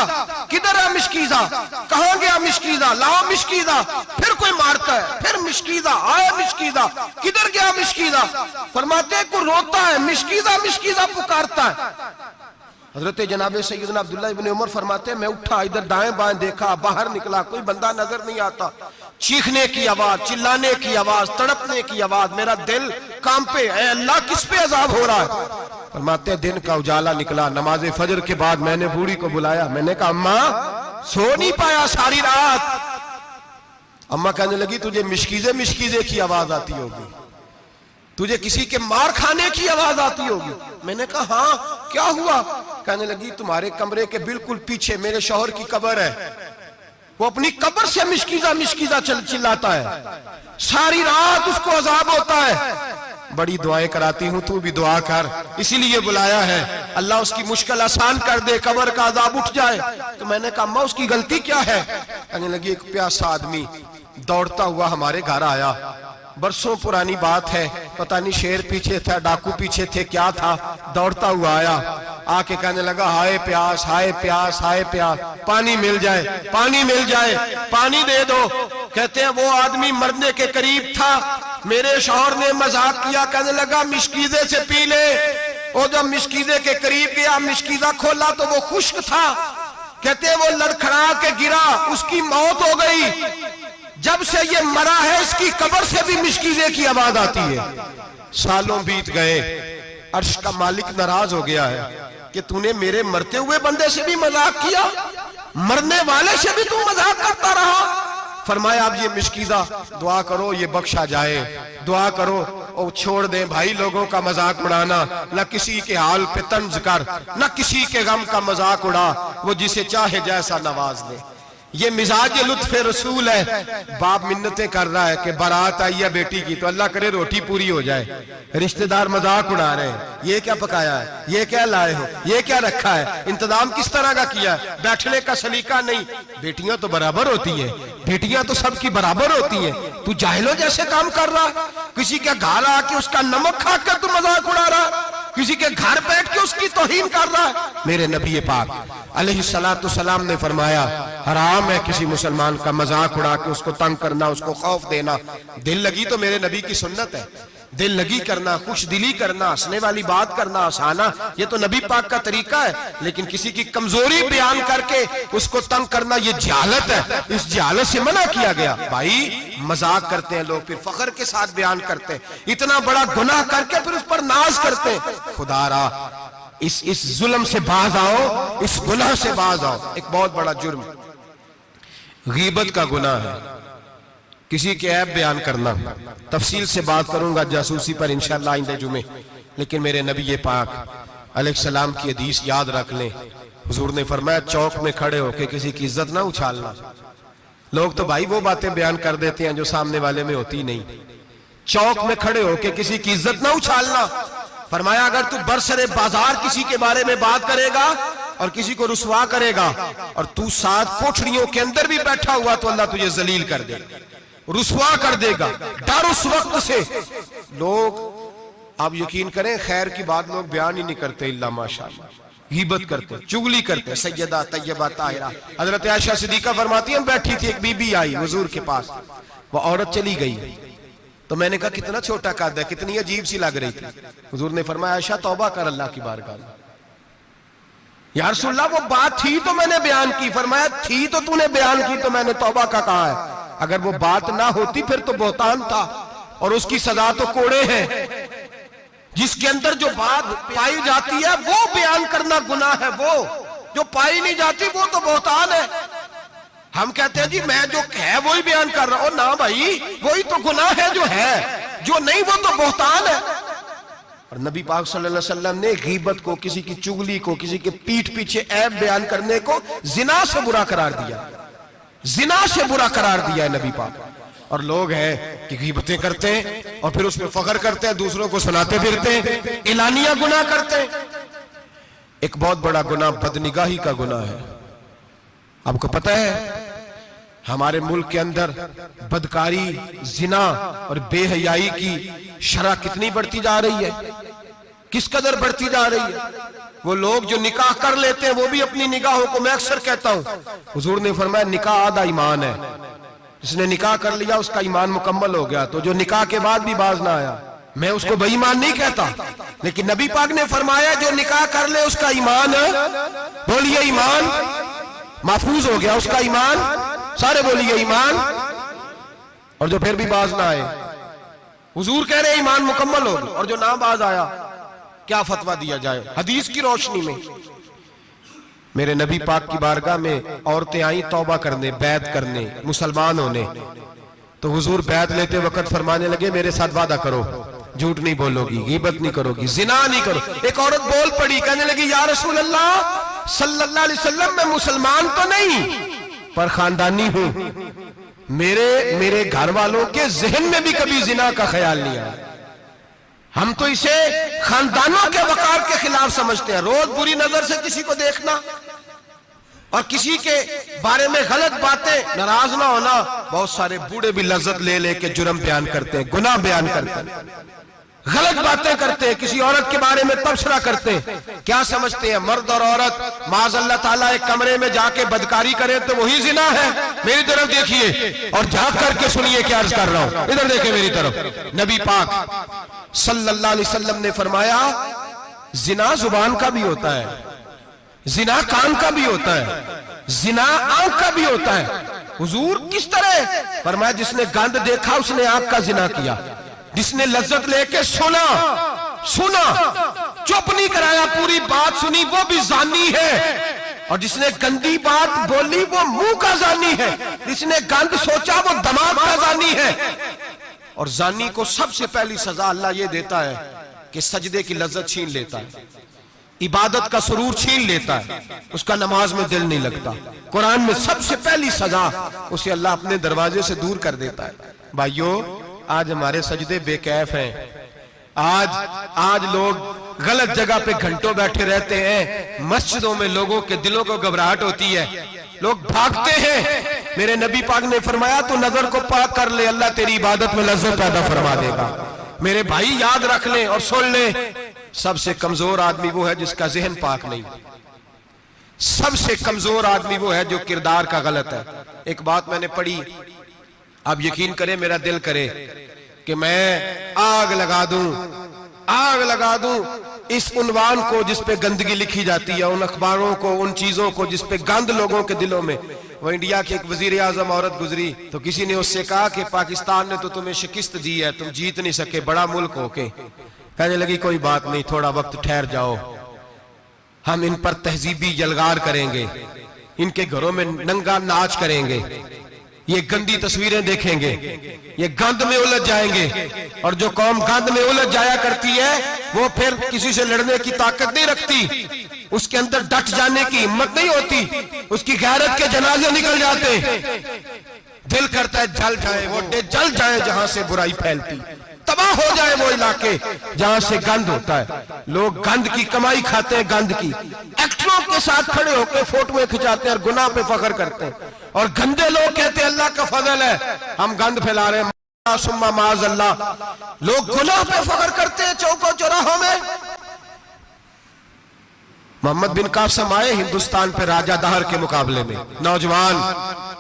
کدھر ہے مشکیزہ، کہاں گیا مشکیزہ، لاؤ مشکیزہ. پھر کوئی مارتا ہے، پھر مشکیزہ، آیا مشکیزہ، کدھر گیا مشکیزہ. فرماتے ہیں کوئی روتا ہے، مشکیزہ مشکیزہ پکارتا ہے. حضرت جناب سیدنا عبداللہ ابن عمر فرماتے ہیں میں اٹھا، ادھر دائیں بائیں دیکھا، باہر نکلا، کوئی بندہ نظر نہیں آتا. چیخنے کی آواز، چلانے کی آواز، تڑپنے کی آواز. میرا دل کانپے، اے اللہ کس پہ عذاب ہو رہا ہے. فرماتے ہیں دن کا اجالا نکلا، نماز فجر کے بعد میں نے بوڑھی کو بلایا. میں نے کہا اماں سو نہیں پایا ساری رات. اماں کہنے لگی تجھے مشکیزے کی آواز آتی ہوگی، تجھے کسی کے مار کھانے کی آواز آتی ہوگی. میں نے کہا ہاں کیا ہوا. کہنے لگی تمہارے کمرے کے بالکل پیچھے میرے شوہر کی قبر ہے، وہ اپنی قبر سے مشکیزہ چلاتا ہے، ساری رات اس کو عذاب ہوتا ہے. بڑی دعائیں کراتی ہوں، تو بھی دعا کر، اسی لیے بلایا ہے اللہ اس کی مشکل آسان کر دے، قبر کا عذاب اٹھ جائے. تو میں نے کہا اماں اس کی غلطی کیا ہے. کہنے لگی ایک پیاسا آدمی دوڑتا ہوا ہمارے گھر آیا، برسوں پرانی بات ہے، پتہ نہیں شیر پیچھے تھا، ڈاکو پیچھے تھے، کیا تھا، دوڑتا ہوا آیا، آ کے کہنے لگا ہائے پیاس، ہائے پیاس، ہائے پیاس، پانی مل جائے، پانی مل جائے، پانی دے دو. کہتے ہیں وہ آدمی مرنے کے قریب تھا، میرے شوہر نے مذاق کیا، کہنے لگا مشکیزے سے پی لے. اور جب مشکیزے کے قریب گیا، مشکیزہ کھولا تو وہ خشک تھا. کہتے ہیں وہ لڑکھڑا کے گرا، اس کی موت ہو گئی. جب سے یہ مرا ہے اس کی قبر سے بھی مشکیزے کی آواز آتی ہے. سالوں بیت گئے، عرش کا مالک ناراض ہو گیا ہے کہ تو نے میرے مرتے ہوئے بندے سے بھی مذاق کیا، مرنے والے سے بھی تو مذاق کرتا رہا. فرمایا اب یہ مشکیزہ دعا کرو یہ بخشا جائے، دعا کرو اور چھوڑ دیں بھائی لوگوں کا مذاق اڑانا. نہ کسی کے حال پہ طنز کر، نہ کسی کے غم کا مذاق اڑا، وہ جسے چاہے جیسا نواز دے. یہ مزاج لطف رسول ہے. باپ منتیں کر رہا ہے کہ بارات آئی ہے بیٹی کی تو اللہ کرے روٹی پوری ہو جائے، رشتہ دار مذاق اڑا رہے ہیں، یہ کیا پکایا ہے، یہ کیا لائے ہو، یہ کیا رکھا ہے، انتظام کس طرح کا کیا ہے، بیٹھنے کا سلیقہ نہیں. بیٹیاں تو برابر ہوتی ہیں، بیٹیاں تو سب کی برابر ہوتی ہیں. تو جاہلوں جیسے کام کر رہا، کسی کے گھر آ کے اس کا نمک کھا کر تو مذاق اڑا رہا، کسی کے گھر بیٹھ کے اس کی توہین کر رہا ہے. میرے نبی پاک علیہ السلام نے فرمایا حرام ہے کسی مسلمان کا مذاق اڑا کے اس کو تنگ کرنا، اس کو خوف دینا. دل لگی تو میرے نبی کی سنت ہے، دل لگی کرنا، خوش دلی کرنا، ہنسنے والی بات کرنا، ہنسانا، یہ تو نبی پاک کا طریقہ ہے. لیکن کسی کی کمزوری بیان کر کے اس کو تنگ کرنا یہ جہالت ہے، اس جہالت سے منع کیا گیا. بھائی مذاق کرتے ہیں لوگ، پھر فخر کے ساتھ بیان کرتے ہیں، اتنا بڑا گناہ کر کے پھر اس پر ناز کرتے ہیں. خدا را اس ظلم سے باز آؤ، اس گناہ سے باز آؤ۔ ایک بہت بڑا جرم غیبت کا گناہ ہے، کسی کے عیب بیان کرنا۔ تفصیل سے بات کروں گا جاسوسی پر انشاءاللہ آئندہ جمعے، لیکن میرے نبی پاک علیہ السلام کی حدیث یاد رکھ لیں۔ حضور نے فرمایا چوک میں کھڑے ہو کے کسی کی عزت نہ اچھالنا۔ لوگ تو بھائی وہ باتیں بیان کر دیتے ہیں جو سامنے والے میں ہوتی نہیں۔ چوک میں کھڑے ہو کے کسی کی عزت نہ اچھالنا۔ فرمایا اگر تو برسر بازار کسی کے بارے میں بات کرے گا اور کسی کو رسوا کرے گا اور تو ساتھ کوٹھڑیوں کے اندر بھی بیٹھا ہوا تو اللہ تجھے ذلیل کر دے گا، رسوا کر دے گا۔ ڈر اس وقت سے۔ لوگ آپ یقین کریں خیر کی بات لوگ بیان ہی نہیں کرتے الا ماشاءاللہ، غیبت کرتے، چغلی کرتے۔ سیدہ طیبہ طاہرہ حضرت عائشہ صدیقہ فرماتی ہیں بیٹھی تھی، ایک بی بی آئی حضور کے پاس، وہ عورت چلی گئی تو میں نے کہا کتنا چھوٹا قد ہے، کتنی عجیب سی لگ رہی تھی۔ حضور نے فرمایا عائشہ توبہ کر اللہ کی بارگاہ میں۔ یا رسول اللہ وہ بات تھی تو میں نے بیان کی۔ فرمایا تھی تو تو نے بیان کی تو میں نے توبہ کا کہا ہے، اگر وہ بات نہ ہوتی پھر تو بہتان تھا اور اس کی سزا تو کوڑے ہیں۔ جس کے اندر جو بات پائی جاتی ہے وہ بیان کرنا گناہ ہے، وہ جو پائی نہیں جاتی وہ تو بہتان ہے۔ ہم کہتے ہیں جی میں جو ہے وہی بیان کر رہا ہوں، نہ بھائی وہی تو گناہ ہے جو ہے، جو نہیں وہ تو بہتان ہے۔ اور نبی پاک صلی اللہ علیہ وسلم نے غیبت کو، کسی کی چغلی کو، کسی کے پیٹھ پیچھے عیب بیان کرنے کو زنا سے برا قرار دیا، زنا سے برا قرار دیا ہے نبی پاک۔ اور لوگ ہیں کہ غیبتیں کرتے ہیں اور پھر اس میں فخر کرتے ہیں، دوسروں کو سناتے پھرتے ہیں، اعلانیہ گناہ کرتے ہیں۔ ایک بہت بڑا گناہ بدنگاہی کا گناہ ہے۔ آپ کو پتہ ہے ہمارے ملک کے اندر بدکاری، زنا اور بے حیائی کی شرح کتنی بڑھتی جا رہی ہے، کس قدر بڑھتی جا رہی ہے۔ وہ لوگ جو نکاح کر لیتے ہیں وہ بھی اپنی نگاہوں کو، میں اکثر کہتا ہوں حضور نے فرمایا نکاح آدھا ایمان ہے، جس نے نکاح کر لیا اس کا ایمان مکمل ہو گیا، تو جو نکاح کے بعد بھی باز نہ آیا میں اس کو بے ایمان نہیں کہتا، لیکن نبی پاک نے فرمایا جو نکاح کر لے اس کا ایمان، بولیے ایمان محفوظ ہو گیا، اس کا ایمان، سارے بولیے ایمان، اور جو پھر بھی باز نہ آئے حضور کہہ رہے ایمان مکمل ہو گیا، اور جو نہ باز آیا کیا فتویٰ دیا جائے حدیث کی روشنی میں۔ میرے نبی پاک کی بارگاہ میں عورتیں آئیں توبہ کرنے، بیعت کرنے، مسلمان ہونے، تو حضور بیعت لیتے وقت فرمانے لگے میرے ساتھ وعدہ کرو جھوٹ نہیں بولو گی، غیبت نہیں کرو گی، زنا نہیں کرو۔ ایک عورت بول پڑی، کہنے لگی یا رسول اللہ صلی اللہ علیہ وسلم میں مسلمان تو نہیں پر خاندانی ہوں، میرے گھر والوں کے ذہن میں بھی کبھی زنا کا خیال نہیں آیا، ہم تو اسے خاندانوں کے وقار کے خلاف سمجھتے ہیں۔ روز بری نظر سے کسی کو دیکھنا اور کسی کے بارے میں غلط باتیں، ناراض نہ ہونا۔ بہت سارے بوڑھے بھی لذت لے لے کے جرم بیان کرتے ہیں، گناہ بیان کرتے ہیں، غلط باتیں کرتے ہیں، کسی عورت کے بارے میں تبصرہ کرتے ہیں۔ کیا سمجھتے ہیں مرد اور عورت معاذ اللہ تعالیٰ ایک کمرے میں جا کے بدکاری کرے تو وہی زنا ہے؟ میری طرف دیکھیے اور جھانک کر کے سنیے کیا عرض کر رہا ہوں، ادھر دیکھیں میری طرف۔ نبی پاک صلی اللہ علیہ وسلم نے فرمایا زنا زبان کا بھی ہوتا ہے، زنا کان کا بھی ہوتا ہے، زنا آنکھ کا بھی ہوتا ہے۔ حضور کس طرح؟ فرمایا جس نے گند دیکھا اس نے آنکھ کا زنا کیا، جس نے لذت لے کے سنا چپ نہیں کرایا، پوری بات سنی، وہ بھی زانی ہے، اور جس نے گندی بات بولی وہ منہ کا زانی ہے، جس نے گند سوچا وہ دماغ کا زانی ہے۔ اور زانی کو سب سے پہلی سزا اللہ یہ دیتا ہے کہ سجدے کی لذت چھین لیتا ہے، عبادت کا سرور چھین لیتا ہے، اس کا نماز میں دل نہیں لگتا۔ قرآن میں سب سے پہلی سزا اسے اللہ اپنے دروازے سے دور کر دیتا ہے۔ بھائیو آج ہمارے سجدے بے کیف ہیں، آج لوگ غلط جگہ پہ گھنٹوں بیٹھے رہتے ہیں، مسجدوں میں لوگوں کے دلوں کو گھبراہٹ ہوتی ہے، لوگ بھاگتے ہیں۔ میرے نبی پاک نے فرمایا تو نظر کو پاک کر لے، اللہ تیری عبادت میں لذت پیدا فرما دے گا۔ میرے بھائی یاد رکھ لیں اور سن لیں، سب سے کمزور آدمی وہ ہے جس کا ذہن پاک نہیں، سب سے کمزور آدمی وہ ہے جو کردار کا غلط ہے۔ ایک بات میں نے پڑھی، آپ یقین کریں میرا دل کرے کہ میں آگ لگا دوں اس عنوان کو جس پہ گندگی لکھی جاتی ہے، ان اخباروں کو، ان چیزوں کو جس پہ گند لوگوں کے دلوں میں۔ وہ انڈیا کی ایک وزیر اعظم عورت گزری تو کسی نے اس سے کہا کہ پاکستان نے تو تمہیں شکست دی ہے، تم جیت نہیں سکے بڑا ملک ہو کے۔ کہنے لگی کوئی بات نہیں، تھوڑا وقت ٹھہر جاؤ، ہم ان پر تہذیبی یلغار کریں گے، ان کے گھروں میں ننگا ناچ کریں گے، یہ گندی تصویریں دیکھیں گے، یہ گند میں الجھ جائیں گے. اور جو قوم گند میں الجھ جایا کرتی ہے وہ پھر کسی سے لڑنے کی طاقت نہیں رکھتی، اس کے اندر ڈٹ جانے کی ہمت نہیں ہوتی، اس کی غیرت کے جنازے نکل جاتے. دل کرتا ہے جل جائے وہ جل جائے جہاں سے برائی پھیلتی، تباہ ہو جائے وہ علاقے جہاں سے گند ہوتا ہے. لوگ گند کی کمائی کھاتے ہیں، گند کی. ایکٹروں کے ساتھ کھڑے ہو کے فوٹویں کھچاتے ہیں اور گناہ پہ فخر کرتے ہیں، اور گندے لوگ کہتے ہیں اللہ کا فضل ہے ہم گند پھیلا رہے ہیں. ثم معاذ اللہ، لوگ گناہ پہ فخر کرتے ہیں چوکوں چوراہوں میں. محمد بن قاسم آئے ہندوستان پہ راجہ دہر کے مقابلے میں، نوجوان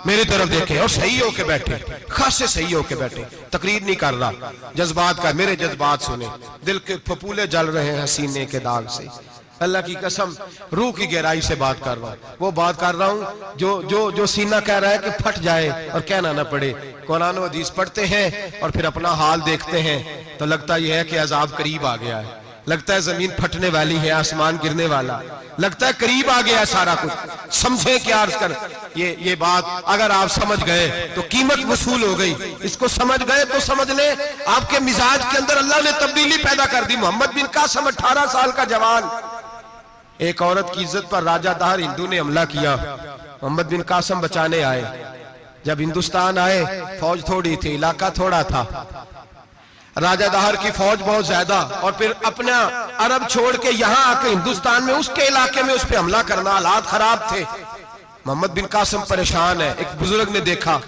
میری طرف دیکھیں اور صحیح ہو کے بیٹھے، خاصے صحیح ہو کے بیٹھے، تقریر نہیں کر رہا، جذبات کا. میرے جذبات سنیں، دل کے پھپولے جل رہے ہیں حسینے کے داغ سے. اللہ کی قسم روح کی گہرائی سے بات کر رہا ہوں، وہ بات کر رہا ہوں جو سینہ کہہ رہا ہے کہ پھٹ جائے اور کہنا نہ پڑے. قرآن و حدیث پڑھتے ہیں اور پھر اپنا حال دیکھتے ہیں تو لگتا یہ ہے کہ عذاب قریب آ گیا ہے، لگتا ہے زمین پھٹنے والی ہے، آسمان گرنے والا، لگتا ہے قریب آ گیا ہے سارا کچھ. سمجھیں کیا عرض کر یہ بات اگر آپ سمجھ گئے تو قیمت وصول ہو گئی. اس کو سمجھ گئے تو سمجھ لیں آپ کے مزاج کے اندر اللہ نے تبدیلی پیدا کر دی. محمد بن قاسم 18 سال کا جوان، ایک عورت کی عزت پر راجہ دہر ہندو نے حملہ کیا، محمد بن قاسم بچانے آئے. جب ہندوستان آئے فوج تھوڑی تھی، علاقہ تھوڑا تھا، راجہ دہر کی فوج بہت زیادہ، اور پھر اپنا عرب چھوڑ کے یہاں آ کے ہندوستان میں اس کے علاقے میں اس پہ حملہ کرنا، حالات خراب تھے. محمد بن قاسم پریشان ہے. ایک بزرگ نے دیکھا،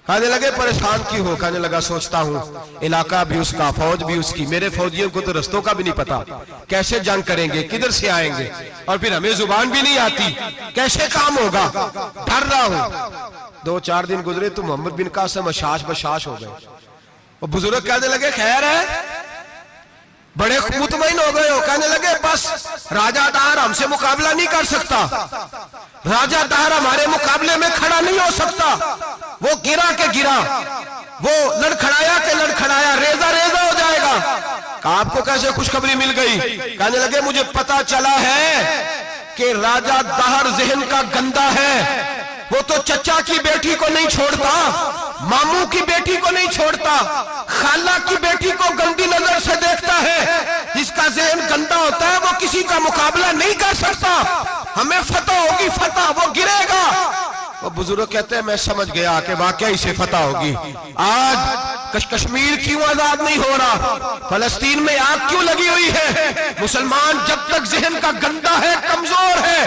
کہنے لگے پریشان کیوں ہو؟ کہنے لگا سوچتا ہوں علاقہ بھی اس کا، فوج بھی اس کی، میرے فوجیوں کو تو رستوں کا بھی نہیں پتا، کیسے جنگ کریں گے، کدھر سے آئیں گے، اور پھر ہمیں زبان بھی نہیں آتی، کیسے کام ہوگا، ڈر رہا ہوں. 2-4 دن گزرے تو محمد بن قاسم اشاش بشاش ہو گئے. اور بزرگ کہنے لگے خیر ہے، بڑے مطمئن ہو گئے ہو. کہنے لگے بس راجہ دہر ہم سے مقابلہ نہیں کر سکتا، راجہ دہر ہمارے مقابلے میں کھڑا نہیں ہو سکتا. وہ گرا کے گرا، وہ لڑکھڑایا کے لڑکھڑایا، ریزہ ریزہ ہو جائے گا. آپ کو کیسے خوشخبری مل گئی؟ کہنے لگے مجھے پتا چلا ہے کہ راجہ دہر ذہن کا گندا ہے، وہ تو چچا کی بیٹی کو نہیں چھوڑتا، ماموں کی بیٹی کو نہیں چھوڑتا، خالہ کی بیٹی کو گندی نظر سے دیکھتا ہے. جس کا ذہن گندا ہوتا ہے وہ کسی کا مقابلہ نہیں کر سکتا. ہمیں فتح ہوگی، فتح، وہ گرے گا. وہ بزرگ کہتے ہیں میں سمجھ گیا کہ واقعی سے فتح ہوگی. آج کشمیر کیوں آزاد نہیں ہو رہا، فلسطین میں آگ کیوں لگی ہوئی ہے؟ مسلمان جب تک ذہن کا گندا ہے کمزور ہے،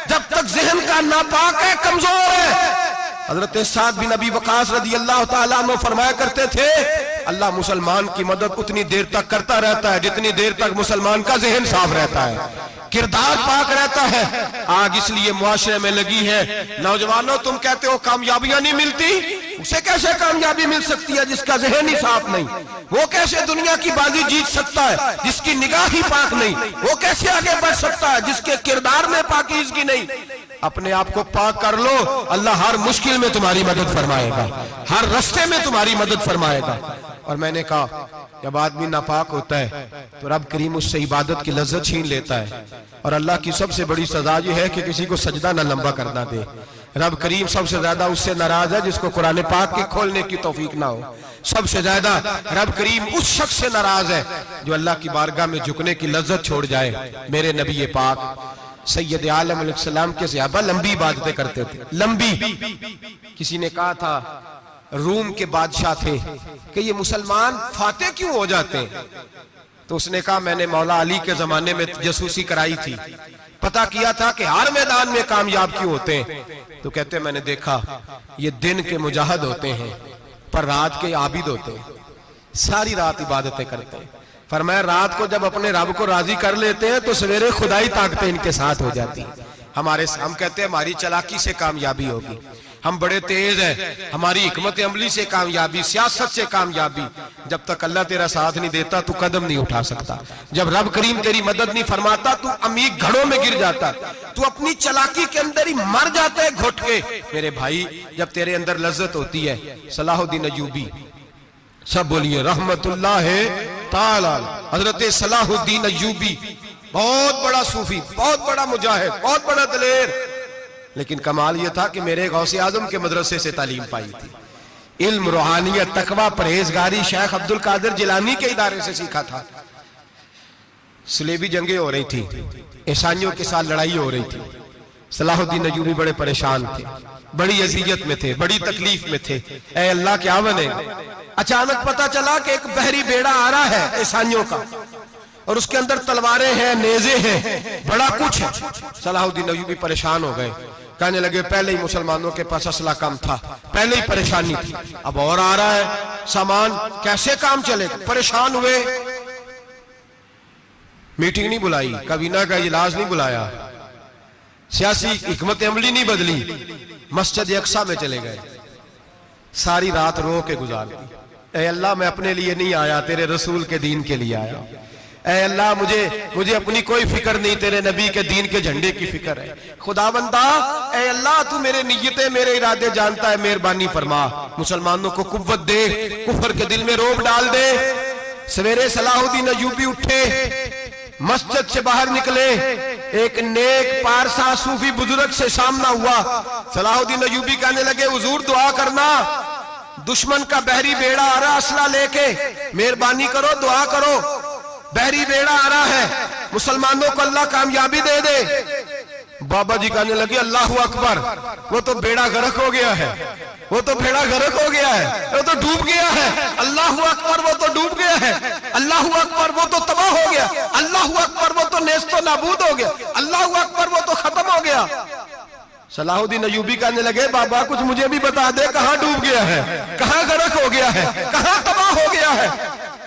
جب تک ذہن کا ناپاک ہے کمزور ہے. حضرت سعد بن ابی وقاص رضی اللہ تعالیٰ عنہ فرمایا کرتے تھے اللہ مسلمان کی مدد اتنی دیر تک کرتا رہتا ہے جتنی دیر تک مسلمان کا ذہن صاف رہتا ہے، کردار پاک رہتا ہے. آگ اس لیے معاشرے میں لگی ہے. نوجوانوں تم کہتے ہو کامیابیاں نہیں ملتی، اسے کیسے کامیابی مل سکتی ہے جس کا ذہن ہی صاف نہیں؟ وہ کیسے دنیا کی بازی جیت سکتا ہے جس کی نگاہ ہی پاک نہیں؟ وہ کیسے آگے بڑھ سکتا ہے جس کے کردار میں پاکیزگی نہیں؟ اپنے آپ کو پاک کر لو، اللہ ہر مشکل میں تمہاری مدد فرمائے گا، ہر رستے میں تمہاری مدد فرمائے گا. اور میں نے کہا جب آدمی ناپاک ہوتا ہے تو رب کریم اس سے عبادت کی لذت چھین لیتا ہے. اور اللہ کی سب سے بڑی سزا یہ ہے کہ کسی کو سجدہ نہ لمبا کرنا دے. رب کریم سب سے زیادہ اس سے ناراض ہے جس کو قرآن پاک کے کھولنے کی توفیق نہ ہو. سب سے زیادہ رب کریم اس شخص سے ناراض ہے جو اللہ کی بارگاہ میں جھکنے کی لذت چھوڑ جائے. میرے نبی پاک سید عالم علیہ السلام کے صحابہ لمبی عبادتیں کرتے تھے، لمبی. کسی نے کہا تھا روم کے بادشاہ تھے کہ یہ مسلمان فاتح کیوں ہو جاتے ہیں؟ تو اس نے کہا میں نے مولا علی کے زمانے میں جاسوسی کرائی تھی، پتہ کیا تھا کہ ہر میدان میں کامیاب کیوں ہوتے ہیں. تو کہتے ہیں میں نے دیکھا یہ دن کے مجاہد ہوتے ہیں پر رات کے عابد ہوتے ہیں، ساری رات عبادتیں کرتے ہیں. فرمایا رات کو جب اپنے رب کو راضی کر لیتے ہیں تو سویرے خدائی طاقتیں ان کے ساتھ ہو جاتی ہیں. ہم کہتے ہیں ہماری چلاکی سے کامیابی ہوگی، ہم بڑے تیز ہیں، ہماری حکمت عملی سے کامیابی، سیاست سے کامیابی. جب تک اللہ تیرا ساتھ نہیں دیتا تو قدم نہیں اٹھا سکتا. جب رب کریم تیری مدد نہیں فرماتا تو عمیق گھڑوں میں گر جاتا، تو اپنی چلاکی کے اندر ہی مر جاتا ہے گھٹ کے. میرے بھائی جب تیرے اندر لذت ہوتی ہے، صلاح الدین ایوبی، سب بولیے رحمت اللہ تعالی، حضرت صلاح الدین ایوبی بہت بڑا صوفی، بہت بڑا مجاہد، بہت بڑا دلیر، لیکن کمال یہ تھا کہ میرے غوث اعظم کے مدرسے سے تعلیم پائی تھی، علم، روحانیت، تقوی، پرہیزگاری شیخ عبد القادر جیلانی کے ادارے سے سیکھا تھا۔ صلیبی جنگیں ہو رہی تھی، عیسائیوں کے ساتھ لڑائی ہو رہی تھی، صلاح الدین ایوبی بڑے پریشان تھے، بڑی اذیت میں تھے، بڑی تکلیف میں تھے، اے اللہ کیا بنے؟ اچانک پتا چلا کہ ایک بحری بیڑا آ رہا ہے عیسائیوں کا، اور اس کے اندر تلواریں ہیں، نیزے ہیں، بڑا کچھ ہے۔ صلاح الدین ایوبی پریشان ہو گئے، کہنے لگے پہلے ہی مسلمانوں کے پاس اسلحہ کم تھا، پہلے ہی پریشانی تھی، اب اور آ رہا ہے سامان، کیسے کام چلے؟ پریشان ہوئے، میٹنگ نہیں بلائی، کابینہ کا اجلاس نہیں بلایا، سیاسی حکمت عملی نہیں بدلی، مسجد اقصی میں چلے گئے، ساری رات رو کے گزار دی۔ اے اللہ میں اپنے لیے نہیں آیا، تیرے رسول کے دین کے لیے آیا۔ اے اللہ مجھے اپنی کوئی فکر نہیں، تیرے نبی کے دین کے جھنڈے کی فکر ہے۔ خدا بندہ اے اللہ تو میرے نیتیں، میرے ارادے جانتا ہے، مہربانی فرما، مسلمانوں کو قوت دے، کفر کے دل میں روب ڈال دے۔ سویرے صلاح الدین ایوبی اٹھے، مسجد سے باہر نکلے، ایک نیک پارسا صوفی بزرگ سے سامنا ہوا۔ صلاح الدین ایوبی کہنے لگے حضور دعا کرنا، دشمن کا بحری بیڑا آ رہا اسلحہ لے کے، مہربانی کرو دعا کرو، بحری بیڑا آ رہا ہے، مسلمانوں کو اللہ کامیابی دے دے۔ بابا جی کہنے لگے اللہ اکبر، وہ تو بیڑا غرق ہو گیا ہے، وہ تو بیڑا غرق ہو گیا ہے، وہ تو ڈوب گیا ہے، اللہ اکبر وہ تو ڈوب گیا ہے، اللہ اکبر وہ تو تباہ ہو گیا، اللہ اکبر وہ تو نیست و نابود ہو گیا، اللہ اکبر وہ تو ختم ہو گیا۔ صلاح الدین ایوبی کہنے لگے بابا کچھ مجھے بھی بتا دے، کہاں ڈوب گیا ہے، کہاں غرق ہو گیا ہے، کہاں تباہ ہو گیا ہے؟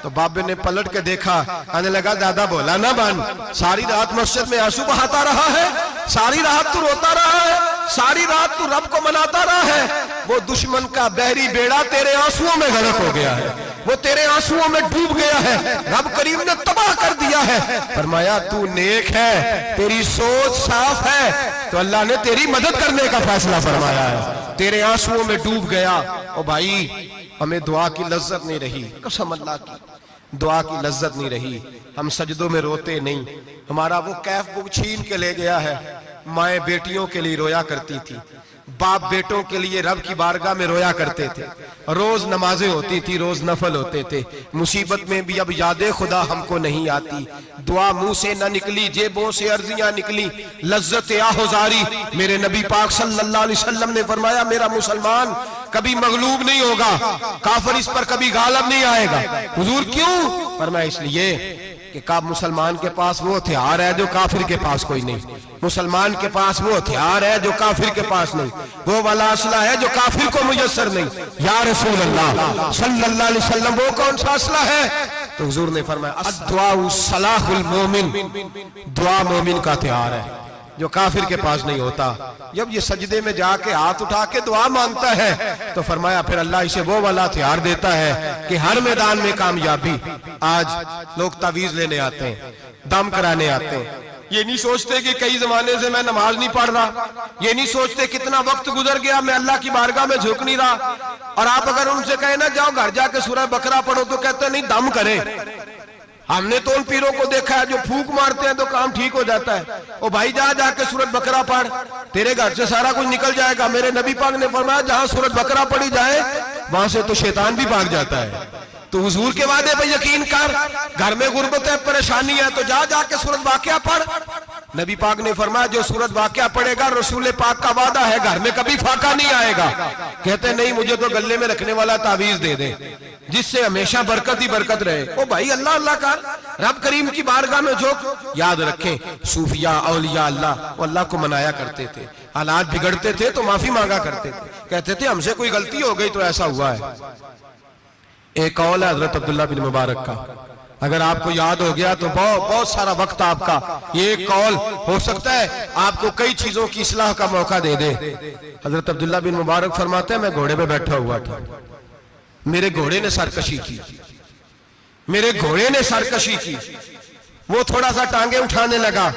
تو بابے نے پلٹ کے دیکھا، کہنے لگا دادا بولا نہ بن، ساری رات مسجد میں آنسو بہاتا رہا ہے، ساری رات تو روتا رہا ہے، ساری رات تو رب کو مناتا رہا ہے، وہ دشمن کا بحری بیڑا تیرے آنسوؤں میں غرق ہو گیا ہے، وہ تیرے آنسوؤں میں ڈوب گیا ہے، رب کریم نے تباہ کر دیا ہے۔ فرمایا تو نیک ہے، تیری سوچ صاف ہے، تو اللہ نے تیری مدد کرنے کا فیصلہ فرمایا ہے، تیرے آنسوؤں میں ڈوب گیا۔ او بھائی ہمیں دعا کی لذت نہیں رہی، قسم اللہ کی دعا کی لذت نہیں رہی، ہم سجدوں میں روتے نہیں، ہمارا وہ کیف بک چھین کے لے گیا ہے۔ مائیں بیٹیوں کے لیے رویا کرتی تھی، باپ بیٹوں کے لیے رب کی بارگاہ میں رویا کرتے تھے، روز نمازیں ہوتی تھی، روز نفل ہوتے تھے، مصیبت میں بھی اب یاد خدا ہم کو نہیں آتی، دعا منہ سے نہ نکلی، جیبوں سے عرضیاں نکلی، لذت آہوزاری۔ میرے نبی پاک صلی اللہ علیہ وسلم نے فرمایا میرا مسلمان کبھی مغلوب نہیں ہوگا، کافر اس پر کبھی غالب نہیں آئے گا۔ حضور کیوں؟ فرمایا اس لیے کہ مسلمان کے پاس وہ ہتھیار ہے جو کافر کے پاس کوئی نہیں، مسلمان کے پاس وہ ہتھیار ہے جو کافر کے پاس نہیں، وہ والا اسلحہ ہے جو کافر کو میسر نہیں۔ یا رسول اللہ صلی اللہ علیہ وسلم وہ کون سا اسلحہ ہے؟ تو حضور نے فرمایا الدعاء سلاح المومن، دعا مومن کا ہتھیار ہے جو کافر کے پاس نہیں ہوتا۔ جب یہ سجدے میں جا کے ہاتھ اٹھا کے دعا مانگتا ہے تو فرمایا پھر اللہ اسے وہ والا ہتھیار دیتا ہے کہ ہر میدان میں کامیابی۔ آج لوگ تعویذ لینے آتے ہیں، دم کرانے آتے ہیں، یہ نہیں سوچتے کہ کئی زمانے سے میں نماز نہیں پڑھ رہا، یہ نہیں سوچتے کتنا وقت گزر گیا میں اللہ کی بارگاہ میں جھک نہیں رہا۔ اور آپ اگر ان سے کہیں نا جاؤ گھر جا کے سورہ بقرہ پڑھو تو کہتے ہیں نہیں دم کریں۔ ہم نے تو ان پیروں کو دیکھا ہے جو پھونک مارتے ہیں تو کام ٹھیک ہو جاتا ہے۔ او بھائی جا کے سورۃ بقرہ پڑھ، تیرے گھر سے سارا کچھ نکل جائے گا۔ میرے نبی پاک نے فرمایا جہاں سورۃ بقرہ پڑھی جائے وہاں سے تو شیطان بھی بھاگ جاتا ہے۔ تو حضور کے وعدے پہ یقین کر، گھر میں غربت ہے، پریشانی ہے تو جا کے سورۃ واقعہ پڑھ۔ نبی پاک نے فرمایا جو سورۃ واقعہ پڑھے گا رسول پاک کا وعدہ ہے گھر میں کبھی فاقہ نہیں آئے گا۔ کہتے نہیں مجھے تو گلے میں رکھنے والا تعویذ دے دے جس سے ہمیشہ برکت ہی برکت رہے۔ او بھائی اللہ اللہ کر، رب کریم کی بارگاہ میں جھک۔ یاد رکھیں صوفیاء اولیاء اللہ وہ اللہ کو منایا کرتے تھے، حالات بگڑتے تھے تو معافی مانگا کرتے تھے، کہتے تھے ہم سے کوئی غلطی ہو گئی تو ایسا ہوا ہے۔ ایک قول ہے حضرت عبداللہ بن مبارک کا، اگر آپ کو یاد ہو گیا تو بہت سارا وقت آپ کا یہ ایک قول ہو سکتا ہے آپ کو کئی چیزوں کی اصلاح کا موقع دے دے۔ حضرت عبداللہ بن مبارک فرماتے ہیں میں گھوڑے پہ بیٹھا ہوا تھا، میرے گھوڑے نے سرکشی کی، میرے گھوڑے نے سرکشی کی، وہ تھوڑا سا ٹانگیں اٹھانے لگا،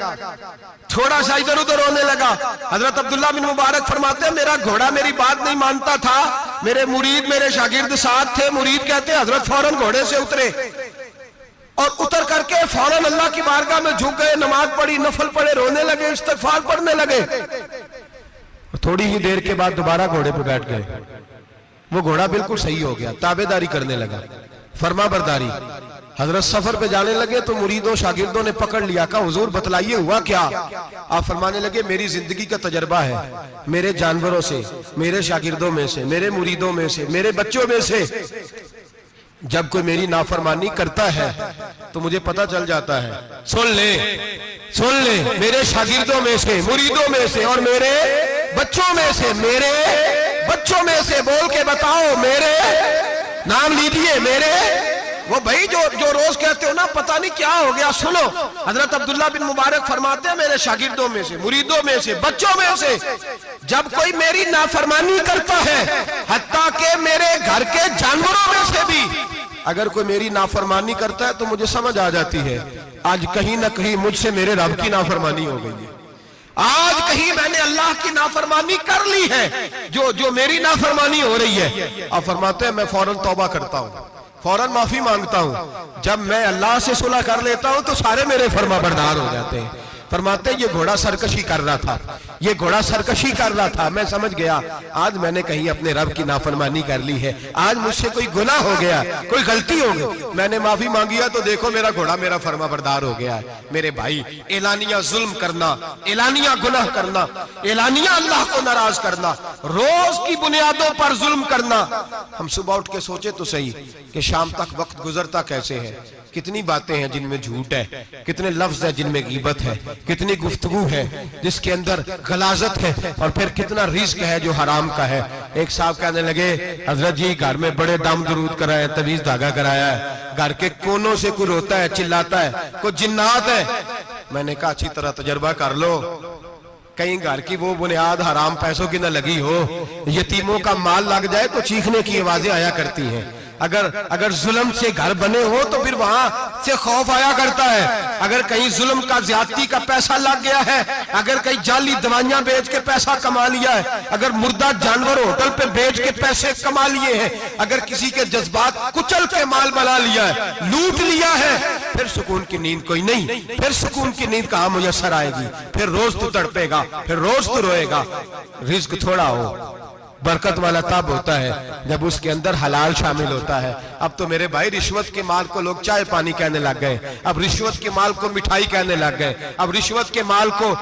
تھوڑا سا ادھر ادھر ہونے لگا۔ حضرت عبداللہ بن مبارک فرماتے ہیں میرا گھوڑا میری بات نہیں مانتا تھا، میرے مرید میرے شاگرد ساتھ تھے، مرید کہتے ہیں حضرت فوراً گھوڑے سے اترے، اور اتر کر کے فوراً اللہ کی بارگاہ میں جھک گئے، نماز پڑھی، نفل پڑھے، رونے لگے، استغفار پڑھنے لگے. تھوڑی ہی دیر کے بعد دوبارہ گھوڑے پہ بیٹھ گئے. وہ گھوڑا بالکل صحیح ہو گیا، تابعداری کرنے لگا، فرما برداری. حضرت سفر پہ جانے لگے تو مریدوں شاگردوں نے پکڑ لیا، کہا حضور بتلائیے ہوا کیا؟ آپ فرمانے لگے میری زندگی کا تجربہ ہے، میرے جانوروں سے، میرے شاگردوں میں سے، میرے مریدوں میں سے، میرے بچوں میں سے جب کوئی میری نافرمانی کرتا ہے تو مجھے پتا چل جاتا ہے. سن لے میرے شاگردوں میں سے، مریدوں میں سے اور میرے بچوں میں سے، میرے بچوں میں سے بول کے بتاؤ، میرے نام لیجئے، میرے وہ بھائی جو روز کہتے ہو نا پتہ نہیں کیا ہو گیا. سنو، حضرت عبداللہ بن مبارک فرماتے ہیں میرے شاگردوں میں سے، مریدوں میں سے، بچوں میں سے جب کوئی میری نافرمانی کرتا ہے، حتیٰ کہ میرے گھر کے جانوروں میں سے بھی اگر کوئی میری نافرمانی کرتا ہے تو مجھے سمجھ آ جاتی ہے آج کہیں نہ کہیں مجھ سے میرے رب کی نافرمانی ہو گئی ہے، آج کہیں میں نے اللہ کی نافرمانی کر لی ہے جو میری نافرمانی ہو رہی ہے. آپ فرماتے ہیں میں فوراً توبہ کرتا ہوں، فوراً معافی مانگتا ہوں. جب میں اللہ سے صلح کر لیتا ہوں تو سارے میرے فرما بردار ہو جاتے ہیں. فرماتے ہیں یہ گھوڑا سرکشی کر رہا تھا، یہ گھوڑا سرکشی کر رہا تھا، میں سمجھ گیا آج میں نے کہیں اپنے رب کی نافرمانی کر لی ہے، آج مجھ سے کوئی گناہ ہو گیا، کوئی غلطی ہو گئی، میں نے معافی مانگیا تو دیکھو میرا گھوڑا میرا فرما بردار ہو گیا ہے. میرے بھائی اعلانیہ ظلم کرنا، اعلانیہ گناہ کرنا، اعلانیہ اللہ کو ناراض کرنا، روز کی بنیادوں پر ظلم کرنا. ہم صبح اٹھ کے سوچے تو صحیح کہ شام تک وقت گزرتا کیسے ہے. کتنی باتیں ہیں جن میں جھوٹ ہے، کتنے لفظ ہیں جن میں غیبت ہے، کتنی گفتگو ہے جس کے اندر غلاظت ہے، اور پھر کتنا رزق ہے جو حرام کا ہے. ایک صاحب کہنے لگے حضرت جی گھر میں بڑے دم درود کرائے، طویل دھاگا کرایا ہے، گھر کے کونوں سے کوئی روتا ہے، چلاتا ہے، کوئی جنات ہے. میں نے کہا اچھی طرح تجربہ کر لو، کہیں گھر کی وہ بنیاد حرام پیسوں کی نہ لگی ہو، یتیموں کا مال لگ جائے تو چیخنے کی آوازیں آیا کرتی ہیں. اگر ظلم سے گھر بنے ہو تو پھر وہاں سے خوف آیا کرتا ہے. اگر کہیں ظلم کا زیادتی کا پیسہ لگ گیا ہے، اگر کہیں جعلی دوائیاں بیچ کے پیسہ کما لیا ہے، اگر مردہ جانور ہوٹل پہ بیچ کے پیسے کما لیے ہیں، اگر کسی کے جذبات کچل کے مال بنا لیا ہے، لوٹ لیا ہے، پھر سکون کی نیند کوئی نہیں. پھر سکون کی نیند کہاں میسر آئے گی؟ پھر روز تو تڑپے گا، پھر روز تو روئے گا. رزق تھوڑا ہو، برکت والا تب ہوتا ہے جب اس کے اندر حلال شامل ہوتا ہے. اب تو میرے بھائی رشوت کے مال کو لوگ چائے پانی کہنے لگ گئے، اب رشوت کے مال کو مٹھائی کہنے لگ گئے، اب رشوت کے مال کو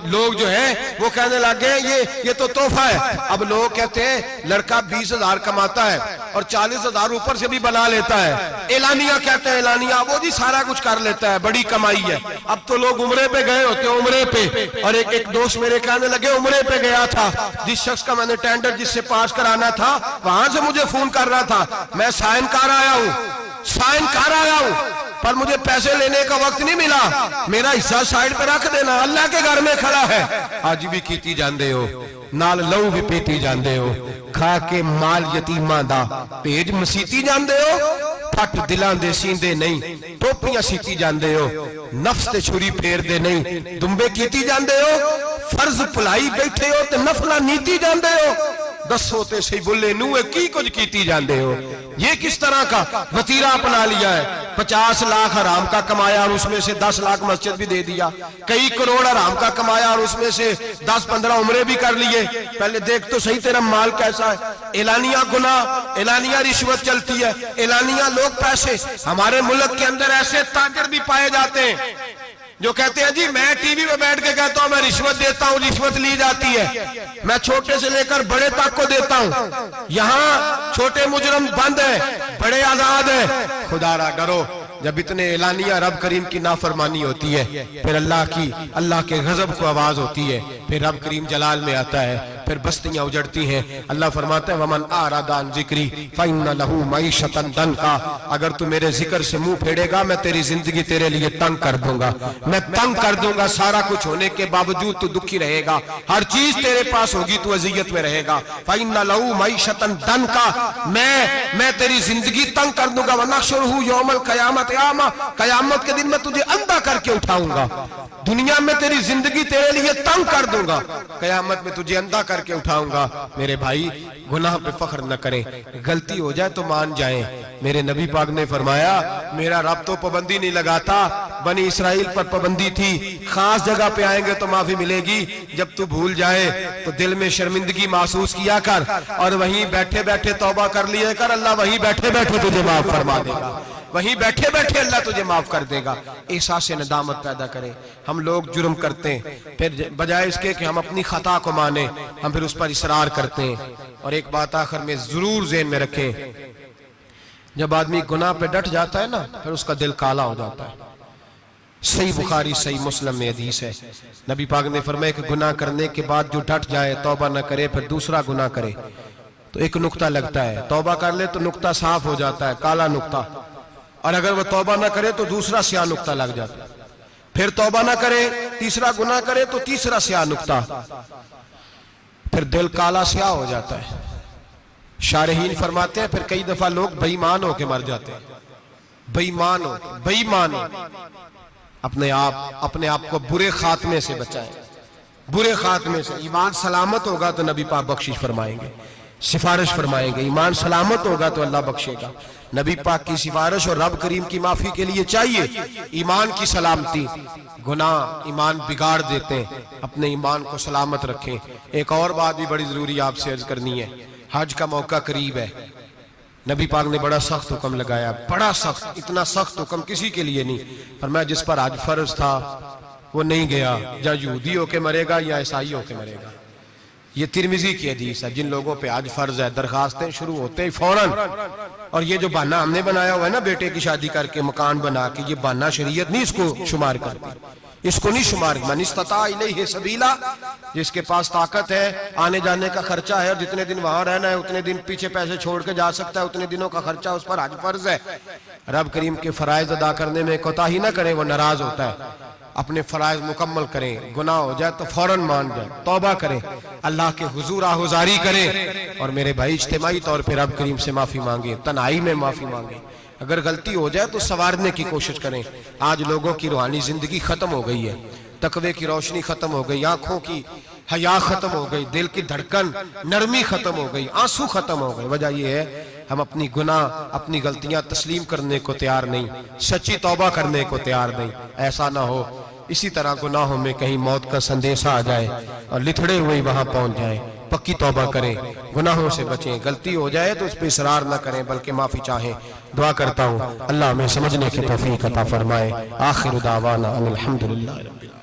لوگ جو ہیں وہ کہنے لگ گئے یہ تو تحفہ ہے. اب لوگ کہتے ہیں لڑکا 20,000 کماتا ہے اور 40,000 اوپر سے بھی بنا لیتا ہے، اعلانیہ کہتے ہیں، اعلانیہ وہ جی سارا کچھ کر لیتا ہے، بڑی کمائی ہے. اب تو لوگ عمرے پہ گئے ہوتے ہیں، عمرے پہ، اور ایک دوست میرے کہنے لگے عمرے پہ گیا تھا، جس شخص کا میں نے ٹینڈر جس سے پاس کرانا تھا وہاں سے مجھے فون کر رہا تھا، میں سائن کار آیا ہوں پر مجھے پیسے لینے کا وقت نہیں ملا، میرا حصہ سائیڈ پہ رکھ دینا، اللہ کے گھر میں کھڑا ہے. آج بھی کیتی جاندے ہو، نال لو بھی پیتی جاندے ہو، کھا کے مال یتیماں دا پیج مسیتی جاندے ہو، پھٹ دلاں دے سیندے نہیں، ٹوپیاں سیتی جاندے ہو، نفس تے چھری پھیر دے نہیں، دمبے کیتی جاندے ہو، فرض پلائی بیٹھے ہو تے نفلہ نیتی جاندے ہو، دسو تے سی بلے نوے کی کچھ کیتی جاندے ہو. یہ کس طرح کا وطیرہ اپنا لیا ہے؟ 50 لاکھ حرام کا کمایا اور اس میں سے 10 لاکھ مسجد بھی دے دیا، کئی کروڑ حرام کا کمایا اور اس میں سے 10-15 عمرے بھی کر لیے. پہلے دیکھ تو صحیح تیرا مال کیسا ہے. اعلانیہ گناہ، اعلانیہ رشوت چلتی ہے، اعلانیہ لوگ پیسے. ہمارے ملک کے اندر ایسے تاجر بھی پائے جاتے ہیں جو کہتے ہیں جی میں ٹی وی میں بیٹھ کے کہتا ہوں میں رشوت دیتا ہوں، رشوت لی جاتی ہے، میں چھوٹے سے لے کر بڑے تک کو دیتا ہوں، یہاں چھوٹے مجرم بند ہیں، بڑے آزاد ہیں. خدا را ڈرو. جب اتنے اعلانیہ رب کریم کی نافرمانی ہوتی ہے پھر اللہ کے غضب کو آواز ہوتی ہے، پھر رب کریم جلال میں آتا ہے، پھر بستیاں اجڑتی ہیں. اللہ فرماتا ہے وَمَنْ أَعْرَضَ عَنْ ذِكْرِي فَإِنَّ لَهُ مَعِيشَةً ضَنْكًا. اگر تو میرے ذکر سے منہ پھیرے گا میں تیری زندگی تیرے لیے تنگ کر دوں گا، میں تنگ کر دوں گا. سارا کچھ ہونے کے باوجود تو دکھی رہے گا، ہر چیز تیرے پاس ہوگی تو اذیت میں رہے گا. فَإِنَّ لَهُ مَعِيشَةً ضَنْكًا. میں تیری زندگی تنگ کر دوں گا. وَنَحْشُرُهُ يَوْمَ الْقِيَامَةِ أَعْمَىٰ. قیامت کے دن میں تجھے اندھا کر کے اٹھاؤں گا. دنیا میں تیری زندگی تیرے لیے تنگ کر دوں گا، قیامت میں تجھے اندھا کر کے اٹھاؤں گا۔ میرے بھائی گناہ پہ فخر نہ کریں، غلطی ہو جائے تو مان جائیں۔ میرے نبی پاک نے فرمایا میرا رب تو پابندی نہیں لگاتا، بنی اسرائیل پر پابندی تھی، خاص جگہ پہ آئیں گے تو معافی ملے گی، جب تو بھول جائے تو دل میں شرمندگی محسوس کیا کر اور وہیں بیٹھے بیٹھے توبہ کر لیا کر، اللہ وہیں بیٹھے بیٹھے تجھے معاف فرما دے گا، وہیں بیٹھے بیٹھے اللہ تجھے معاف کر دے گا۔ احساس ندامت پیدا کریں۔ ہم لوگ جرم کرتے ہیں، پھر بجائے اس کے کہ ہم اپنی خطا کو مانیں ہم پھر اس پر اصرار کرتے ہیں۔ اور ایک بات آخر میں ضرور ذہن میں رکھیں، جب آدمی گناہ پہ ڈٹ جاتا ہے نا پھر اس کا دل کالا ہو جاتا ہے۔ صحیح بخاری صحیح مسلم میں حدیث ہے، نبی پاک نے فرمایا کہ گناہ کرنے کے بعد جو ڈٹ جائے، توبہ نہ کرے، پھر دوسرا گناہ کرے تو ایک نقطہ لگتا ہے، توبہ کر لے تو نقطہ صاف ہو جاتا ہے، کالا نقطہ، اور اگر وہ توبہ نہ کرے تو دوسرا سیاہ نقطہ لگ جاتا ہے، پھر توبہ نہ کرے، تیسرا گناہ کرے تو تیسرا سیاہ نقطہ، پھر دل کالا سیاہ ہو جاتا ہے۔ شارحین فرماتے ہیں پھر کئی دفعہ لوگ بے ایمان ہو کے مر جاتے ہیں، بے ایمان ہو، اپنے آپ کو برے خاتمے سے بچائیں، برے خاتمے سے۔ ایمان سلامت ہوگا تو نبی پاک بخشش فرمائیں گے، سفارش فرمائیں گے، ایمان سلامت ہوگا تو اللہ بخشے گا۔ نبی پاک کی سفارش اور رب کریم کی معافی کے لیے چاہیے ایمان کی سلامتی۔ گناہ ایمان بگاڑ دیتے ہیں، اپنے ایمان کو سلامت رکھیں۔ ایک اور بات بھی بڑی ضروری آپ سے عرض کرنی ہے، حج کا موقع قریب ہے، نبی پاک نے بڑا سخت حکم لگایا، بڑا سخت، اتنا سخت حکم کسی کے لیے نہیں، فرمایا جس پر حج فرض تھا وہ نہیں گیا، یا یہودی ہو کے مرے گا یا عیسائی ہو کے مرے گا۔ یہ ترمذی کی حدیث ہے، جن لوگوں پہ حج فرض ہے درخواستیں شروع ہوتے ہی فوراً۔ اور یہ جو بہانہ ہم نے بنایا ہوا ہے نا بیٹے کی شادی کر کے مکان بنا کے، یہ بہانہ شریعت نہیں اس کو شمار کرتی، اس کو نہیں شمار، من استطاع الیہ سبیلا، جس کے پاس طاقت ہے، آنے جانے کا خرچہ ہے، اور جتنے دن وہاں رہنا ہے اتنے دن پیچھے پیسے چھوڑ کے جا سکتا ہے، اتنے دنوں کا خرچہ اس پر حج فرض ہے۔ رب کریم کے فرائض ادا کرنے میں کوتاہی نہ کریں، وہ ناراض ہوتا ہے۔ اپنے فرائض مکمل کریں، گناہ ہو جائے تو فوراً مان جائیں، توبہ کریں، اللہ کے حضور آہوزاری کریں، اور میرے بھائی اجتماعی طور پہ رب کریم سے معافی مانگیں، تنہائی میں معافی مانگیں۔ اگر غلطی ہو جائے تو سنوارنے کی کوشش کریں۔ آج لوگوں کی روحانی زندگی ختم ہو گئی ہے، تقوی کی روشنی ختم ہو گئی، آنکھوں کی حیا ختم ہو گئی، دل کی دھڑکن نرمی ختم ہو گئی، آنسو ختم ہو گئے۔ وجہ یہ ہے ہم اپنی گناہ اپنی غلطیاں تسلیم کرنے کو تیار نہیں، سچی توبہ کرنے کو تیار نہیں۔ ایسا نہ ہو اسی طرح گناہوں میں کہیں موت کا سندیشہ آ جائے اور لتھڑے ہوئے وہاں پہنچ جائیں۔ پکی توبہ کریں، گناہوں سے بچیں، غلطی ہو جائے تو اس پہ اصرار نہ کریں بلکہ معافی چاہیں۔ دعا کرتا ہوں اللہ ہمیں سمجھنے کی توفیق عطا فرمائے۔ آخر دعوانا ان الحمدللہ رب العالمین۔